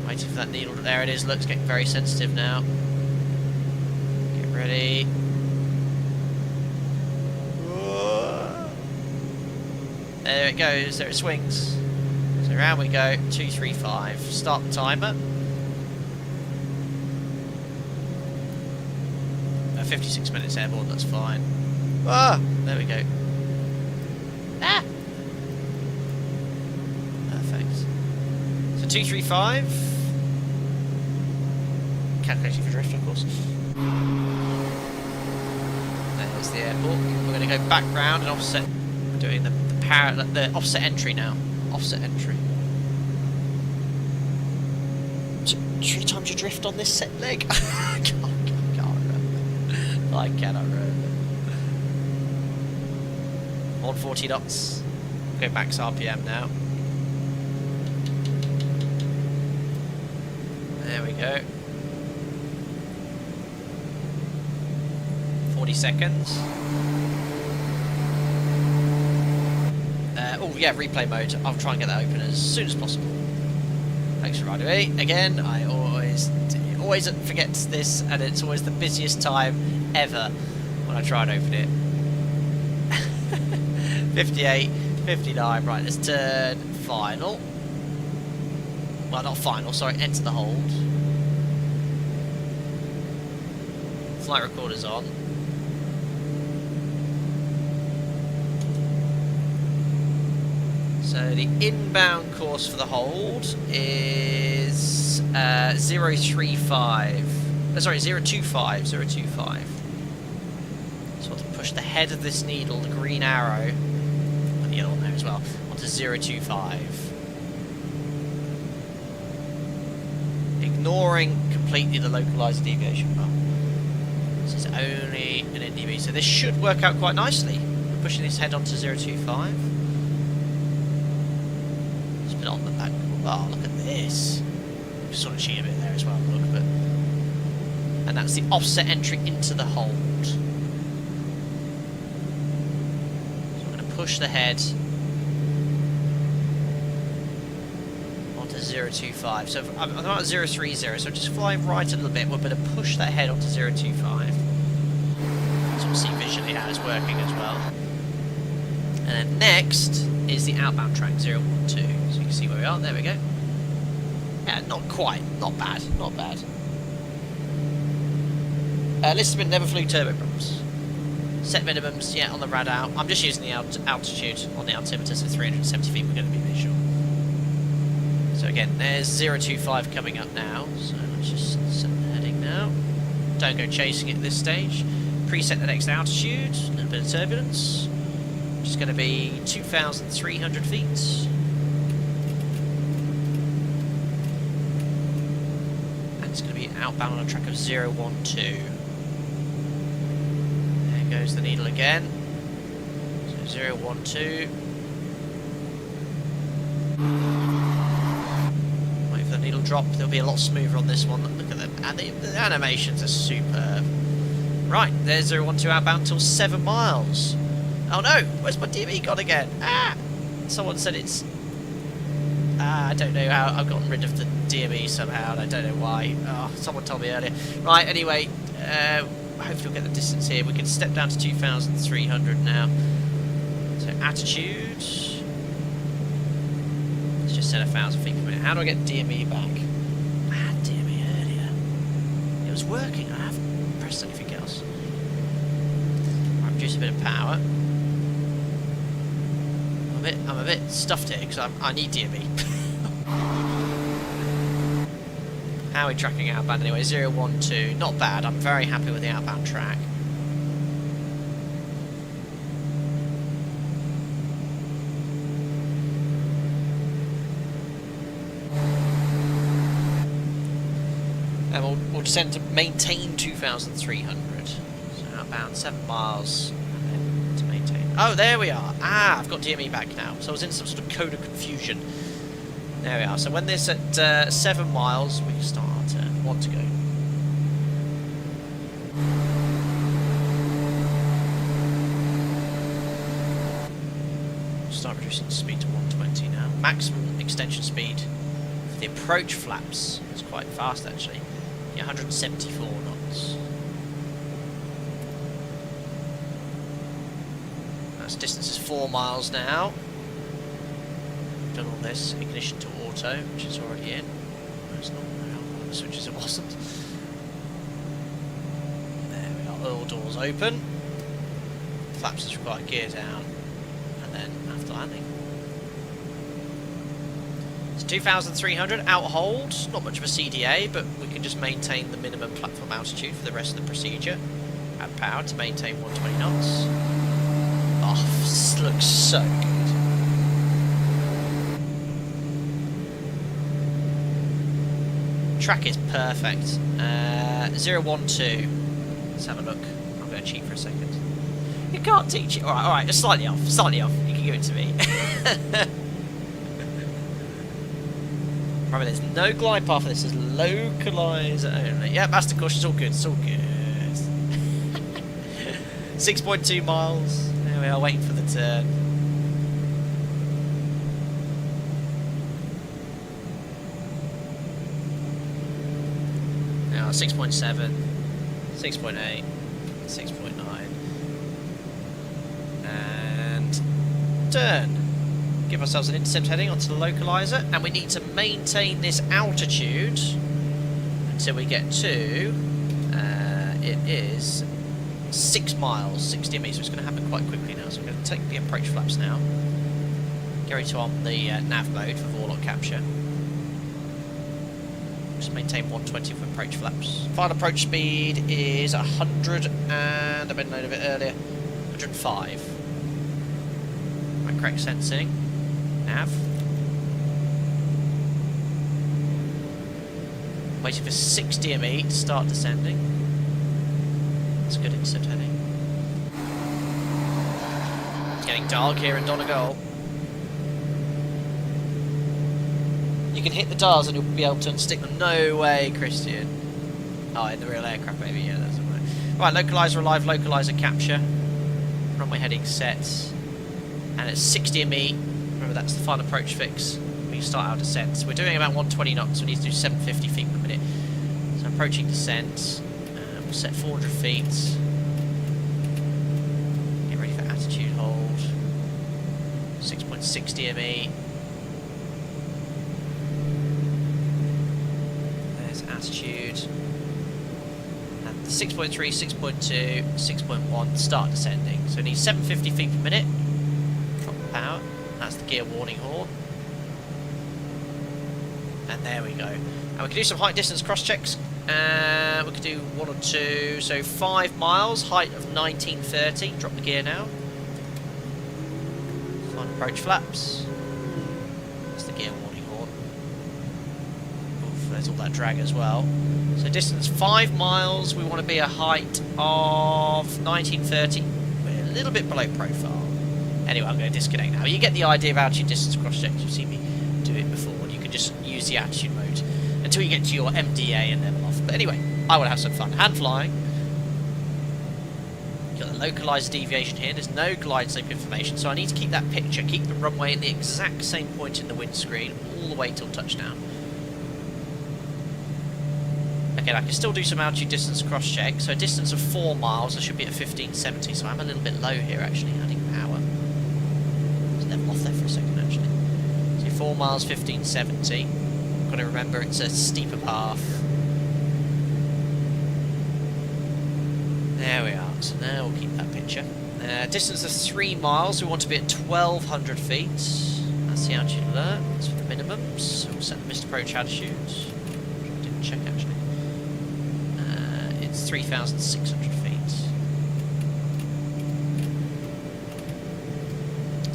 Waiting for that needle. There it is. Looks getting very sensitive now. Get ready. There it goes. There it swings. So around we go. 235. Start the timer. 56 minutes airborne. That's fine. Ah, there we go. Ah. Perfect. So 235. Calculating for drift, of course. There's the airport. We're going to go back round and offset. We're doing the offset entry now. Offset entry. 3 times your drift on this set leg. I can't remember. I cannot remember. 140 knots. Go max RPM now. There we go. 40 seconds. Oh yeah, replay mode. I'll try and get that open as soon as possible. Thanks for riding with me. Again, I always forget this, and it's always the busiest time ever when I try and open it. 58, 59. Right, let's turn final. Well, not final. Sorry, enter the hold. Flight recorder's on. So the inbound course for the hold is 035. Sorry, 025. 025. So I'll push the head of this needle, the green arrow, and the yellow one there as well, onto 025. Ignoring completely the localized deviation bar. This is only an NDB, so this should work out quite nicely. We're pushing this head onto 025. On the back. Oh, look at this. Sort of cheated a bit there as well, look, but. And that's the offset entry into the hold. So I'm going to push the head onto 025. So I'm not at 030, so just fly right a little bit. We're going to push that head onto 025. So we'll see visually how it's working as well. And then next is the outbound track 012. So you can see where we are. There we go. Yeah, not quite. Not bad. Not bad. Listerman never flew turbo props. Set minimums, yeah, on the rad out. I'm just using the altitude on the altimeter, so 370 feet we're going to be visual. So again, there's 025 coming up now. So let's just set the heading now. Don't go chasing it at this stage. Preset the next altitude. A little bit of turbulence. Which is going to be 2,300 feet. And it's going to be outbound on a track of 012. There goes the needle again. So 012. Wait for the needle drop. They'll be a lot smoother on this one. Look at them. And the animations are superb. Right, there's 012 outbound till 7 miles. Oh no, where's my DME gone again? Ah! Someone said it's... I don't know how I've gotten rid of the DME somehow, and I don't know why. Oh, someone told me earlier. Right, anyway, hopefully we'll get the distance here. We can step down to 2,300 now. So attitude... Let's just set 1,000 feet per minute. How do I get DME back? I had DME earlier. It was working, I haven't pressed anything else. Right, reduce a bit of power. I'm a bit stuffed here because I need DME. How are we tracking outbound anyway? 012, not bad. I'm very happy with the outbound track. And we'll descend to maintain 2,300. So outbound 7 miles, and then to maintain. Oh, there we are. Ah, I've got DME back now. So I was in some sort of code of confusion. There we are. So when this at 7 miles, we can start our turn. 1 to go. Start reducing the speed to 120 now. Maximum extension speed for the approach flaps is quite fast actually. Yeah, 174 knots. That's distance is 4 miles now. Done all this. Ignition to auto, which is already in. No, it's not. One of the switches it wasn't. There we are. Oil doors open. Flaps is required. Gear down. And then after landing. It's 2,300 out hold, not much of a CDA, but we can just maintain the minimum platform altitude for the rest of the procedure. Add power to maintain 120 knots. Oh, this looks so good. Track is perfect. 012. Let's have a look. I'm going to cheat for a second. You can't teach it. Alright, just slightly off. Slightly off. You can give it to me. Remember, there's no glide path for this, there's localizer only. Yeah, master caution, it's all good, it's all good. 6.2 miles. There we are, waiting for the turn. Now 6.7, 6.8, 6.9. And turn. Give ourselves an intercept heading onto the localizer, and we need to maintain this altitude until we get to it is 6 miles, 60 meters. So it's going to happen quite quickly now. So we're going to take the approach flaps now. Get ready to on the nav mode for Warlock capture. Just maintain 120 for approach flaps. Final approach speed is 100, and I made a note of it earlier. 105. My correct sensing. Nav. Waiting for 6 DME to start descending. That's a good intercept heading. It's getting dark here in Donegal. You can hit the dials and you'll be able to unstick them. No way, Christian. Oh, in the real aircraft maybe, yeah, that's all right. Right, localizer alive, localizer capture. Runway heading set. And it's 6 DME. Remember, that's the final approach fix. We can start our descent. So we're doing about 120 knots, so we need to do 750 feet per minute. So approaching descent. We'll set 400 feet. Get ready for attitude hold. 6.6 DME. There's attitude. And 6.3, 6.2, 6.1, start descending. So we need 750 feet per minute. Drop the power. That's the gear warning horn. And there we go. And we can do some height distance cross checks. We could do 1 or 2. So 5 miles, height of 1930. Drop the gear now. Final approach flaps. That's the gear warning horn. Oof, there's all that drag as well. So distance 5 miles. We want to be a height of 1930. We're a little bit below profile. Anyway, I'm going to disconnect now. You get the idea of altitude distance cross checks. You've seen me do it before. You can just use the attitude mode until you get to your MDA and level off. But anyway, I want to have some fun. Hand flying. You've got the localized deviation here. There's no glide slope information, so I need to keep that picture, keep the runway in the exact same point in the windscreen all the way till touchdown. Again, I can still do some altitude distance cross check. So a distance of 4 miles, I should be at 1570. So I'm a little bit low here actually, adding power. Level off there for a second actually. So 4 miles, 1570. Got to remember it's a steeper path. There we are. So now we'll keep that picture. Distance of 3 miles, we want to be at 1200 feet. That's the altitude alert, that's for the minimums. So we'll set the Mr. Approach how to shoot. I didn't check actually. It's 3,600 feet.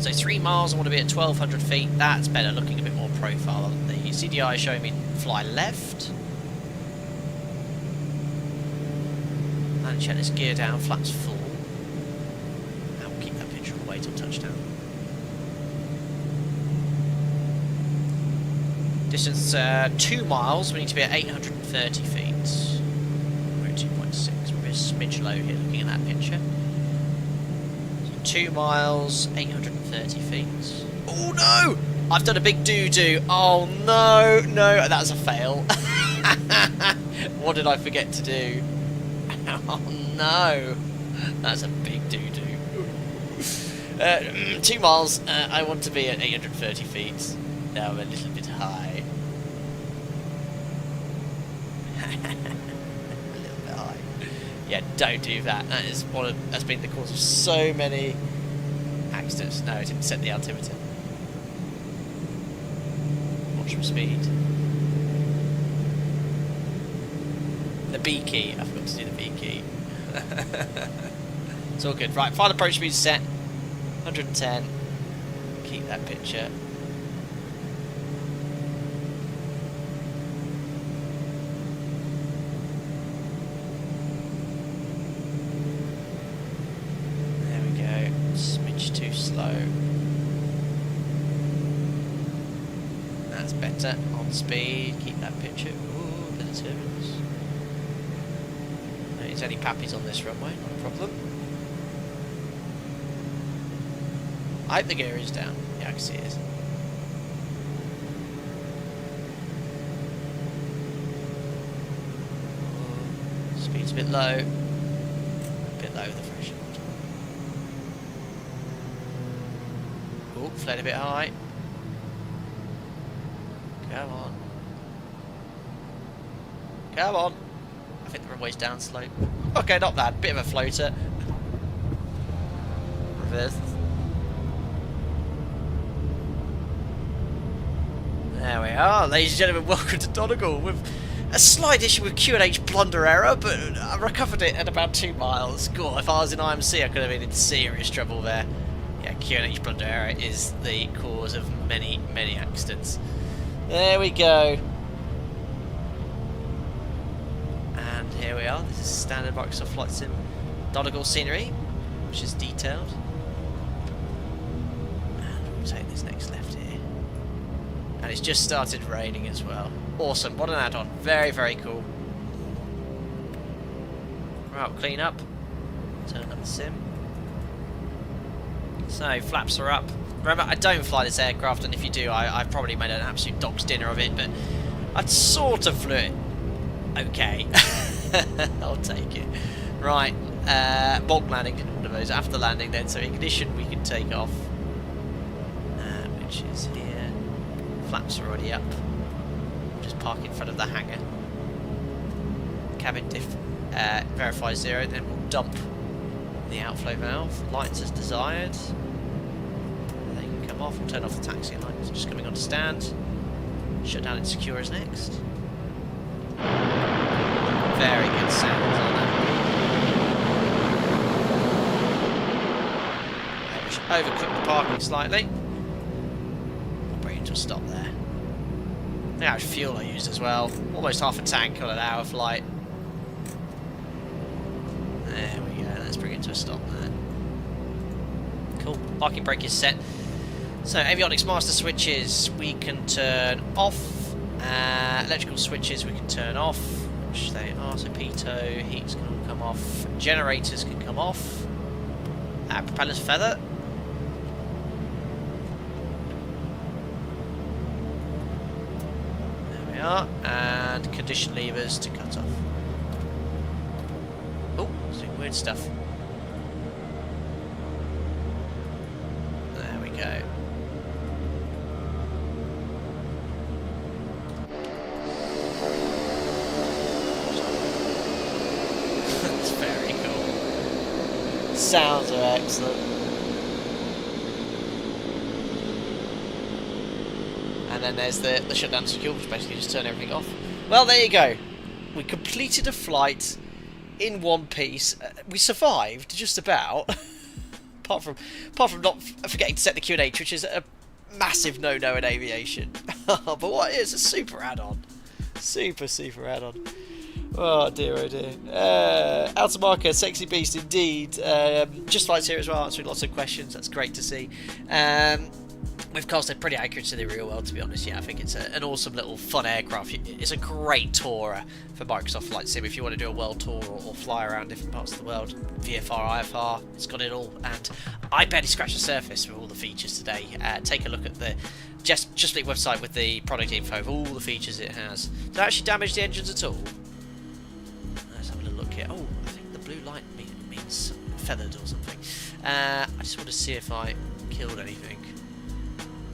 So 3 miles, I want to be at 1200 feet. That's better, looking a bit more profile. The CDI is showing me fly left. And check this gear down, flaps full. And we'll keep that picture all the way till touchdown. Distance 2 miles, we need to be at 830 feet. We're at 2.6, we're a smidge low here looking at that picture. 2 miles, 830 feet. Oh no! I've done a big doo-doo. Oh no, no, that's a fail. What did I forget to do? Oh no, that's a big doo-doo. 2 miles, I want to be at 830 feet. Now I'm a little bit high. A little bit high. Yeah, don't do that. That is that's been the cause of so many accidents. No, it didn't set the altimeter. Watch my speed. The B key. I forgot to do the B key. It's all good. Right, final approach speed set. 110. Keep that picture. Smidge too slow. That's better. On speed, keep that picture. Ooh, bit of turbulence. No, there's any pappies on this runway, not a problem. I hope the gear is down. Yeah, I can see it is. Speed's a bit low. A bit low the threshold. Oh, fled a bit high. Come on. Come on. I think the runway's down slope. Okay, not bad. Bit of a floater. Reverse. There we are, ladies and gentlemen. Welcome to Donegal with a slight issue with Q&H blunder error, but I recovered it at about 2 miles. God, if I was in IMC, I could have been in serious trouble there. Yeah, Q&H blunder error is the cause of many, many accidents. There we go. And here we are. This is standard Microsoft Flight Sim Donegal scenery, which is detailed. And we'll take this next left here. And it's just started raining as well. Awesome, what an add-on. Very, very cool. Right, we'll clean up. Turn up the sim. So, flaps are up. Remember, I don't fly this aircraft, and if you do, I've probably made an absolute dog's dinner of it, but I'd sort of flew it okay. I'll take it. Right, bulk landing, didn't one of those. After landing then, so ignition we can take off. Which is here. Flaps are already up. Just park in front of the hangar. Cabin diff, verify 0, then we'll dump the outflow valve. Lights as desired. They can come off. We'll turn off the taxi lights. Just coming on to stand. Shut down and secure is next. Very good sounds on that. We should overcook the parking slightly. Bring it to a stop there. I think how much fuel I used as well. Almost half a tank on an hour flight. There we go. Let's bring it to a stop there. Cool. Parking brake is set. So avionics master switches we can turn off. Electrical switches we can turn off, which they are. So pitot, heats can all come off. Generators can come off. Propellers feather. There we are. And condition levers to cut off. Oh, some weird stuff. There we go. That's very cool. Sounds are excellent. And then there's the shutdown secure, which basically just turn everything off. Well, there you go. We completed a flight in one piece. We survived, just about. apart from not forgetting to set the QNH, which is a massive no-no in aviation. But what is a super add-on? Super add-on. Oh dear, oh dear. Outer marker, sexy beast indeed. Just flights here as well, answering lots of questions. That's great to see. We've casted pretty accurate to the real world, to be honest. Yeah, I think it's an awesome little fun aircraft. It's a great tourer for Microsoft Flight Sim if you want to do a world tour or fly around different parts of the world. VFR, IFR, it's got it all. And I barely scratched the surface with all the features today. Take a look at the Just Fleet website with the product info of all the features it has. Does it actually damage the engines at all? Let's have a look here. Oh, I think the blue light means feathered or something. I just want to see if I killed anything.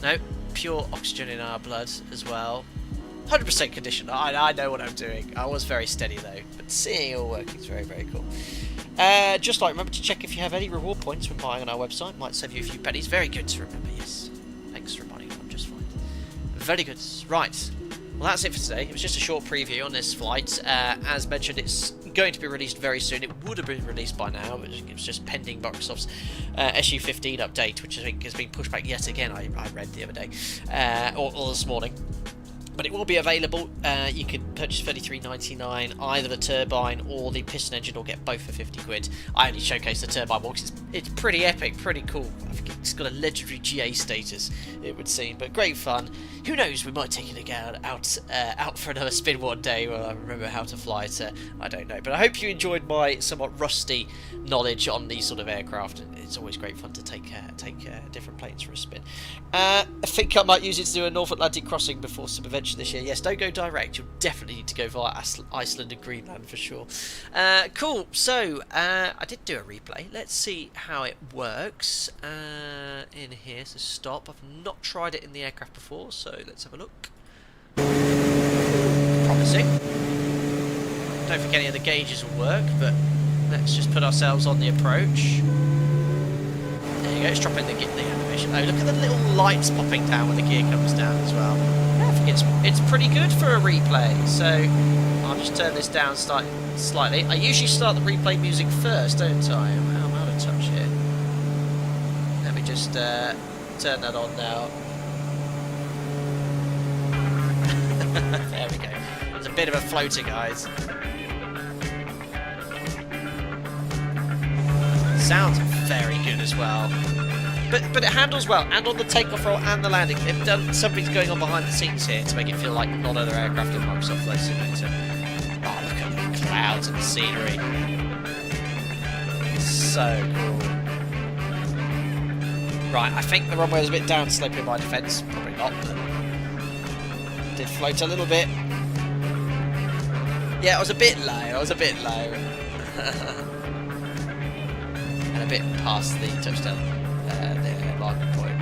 No, pure oxygen in our blood as well. 100% condition. I know what I'm doing. I was very steady though, but seeing it all working is very cool. Just like, remember to check if you have any reward points when buying on our website. Might save you a few pennies. Very good to remember, yes. Thanks for reminding me, I'm just fine. Very good. Right. Well, that's it for today. It was just a short preview on this flight. As mentioned, it's going to be released very soon. It would have been released by now, but it was just pending Microsoft's SU15 update, which I think has been pushed back yet again, I read the other day, or this morning. But it will be available. You can purchase $33.99, either the turbine or the piston engine, or get both for 50 quid. I only showcase the turbine one because it's pretty epic, pretty cool. I think it's got a legendary GA status, it would seem, but great fun. Who knows, we might take it again out for another spin one day when I remember how to fly it. I don't know, but I hope you enjoyed my somewhat rusty knowledge on these sort of aircraft. It's always great fun to take different planes for a spin. I think I might use it to do a North Atlantic crossing before some eventually this year. Yes, don't go direct. You'll definitely need to go via Iceland and Greenland for sure. Cool. So I did do a replay. Let's see how it works in here. So stop. I've not tried it in the aircraft before, so let's have a look. Promising. Don't think any of the gauges will work, but let's just put ourselves on the approach. There you go, it's dropping the animation. Oh, look at the little lights popping down when the gear comes down as well. Yeah, I think it's pretty good for a replay. So I'll just turn this down slightly. I usually start the replay music first, don't I? I'm out of touch here. Let me just turn that on now. There we go. It's a bit of a floater, guys. Sounds very good as well, but it handles well, and on the takeoff roll and the landing, they've done something's going on behind the scenes here to make it feel like not other aircraft in Microsoft Flight Simulator. Oh, look at the clouds and the scenery, so cool. Right, I think the runway was a bit downsloping in my defence, probably not, but did float a little bit. Yeah, I was a bit low. And a bit past the touchdown, the marking point.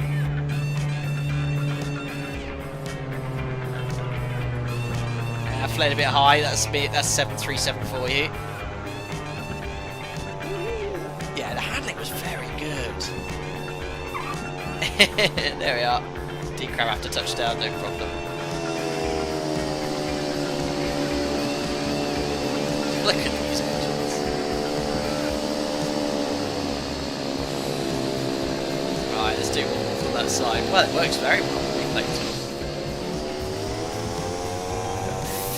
I flared a bit high. That's 737 for you. Yeah, the handling was very good. There we are. Decrab after touchdown, no problem. Look at these engines. Right, let's do one more from that side. Well, it works very well.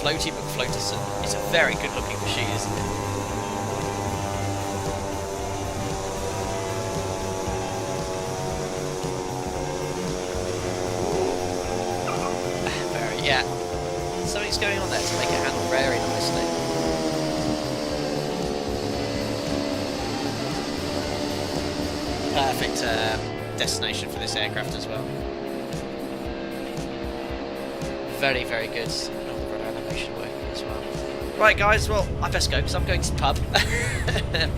Floaty McFloaterson. It's a very good looking machine, isn't it? Yeah. Something's going on there to make it handle very nicely. Perfect destination for this aircraft as well. Very, very good. Animation working as well. Right, guys. Well, I best go because I'm going to the pub.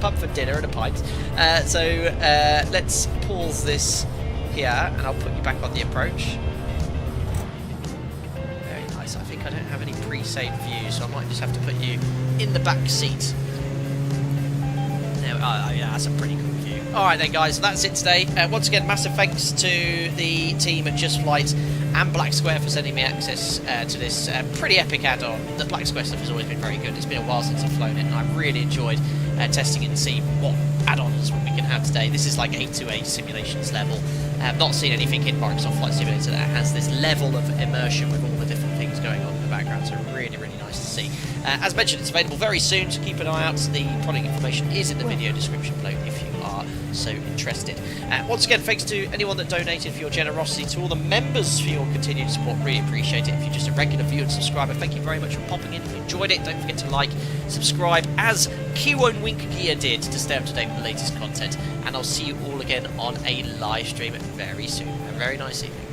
Pub for dinner and a pint. So let's pause this here, and I'll put you back on the approach. Very nice. I think I don't have any pre-saved views, so I might just have to put you in the back seat. There, yeah, that's a pretty cool view. you. Alright then guys, so that's it today. Once again, massive thanks to the team at Just Flight and Black Square for sending me access to this pretty epic add-on. The Black Square stuff has always been very good. It's been a while since I've flown it, and I've really enjoyed testing it and seeing what add-ons we can have today. This is like A2A simulations level. I've not seen anything in Microsoft Flight Simulator that has this level of immersion with all the different things going on in the background, so really, really nice to see. As mentioned, it's available very soon, so keep an eye out. The product information is in the video description below if you are so interested. Once again, thanks to anyone that donated for your generosity, to all the members for your continued support, really appreciate it. If you're just a regular viewer and subscriber, thank you very much for popping in. If you enjoyed it, don't forget to like, subscribe, as Kiwon Wink Gear did, to stay up to date with the latest content, and I'll see you all again on a live stream very soon. Have a very nice evening.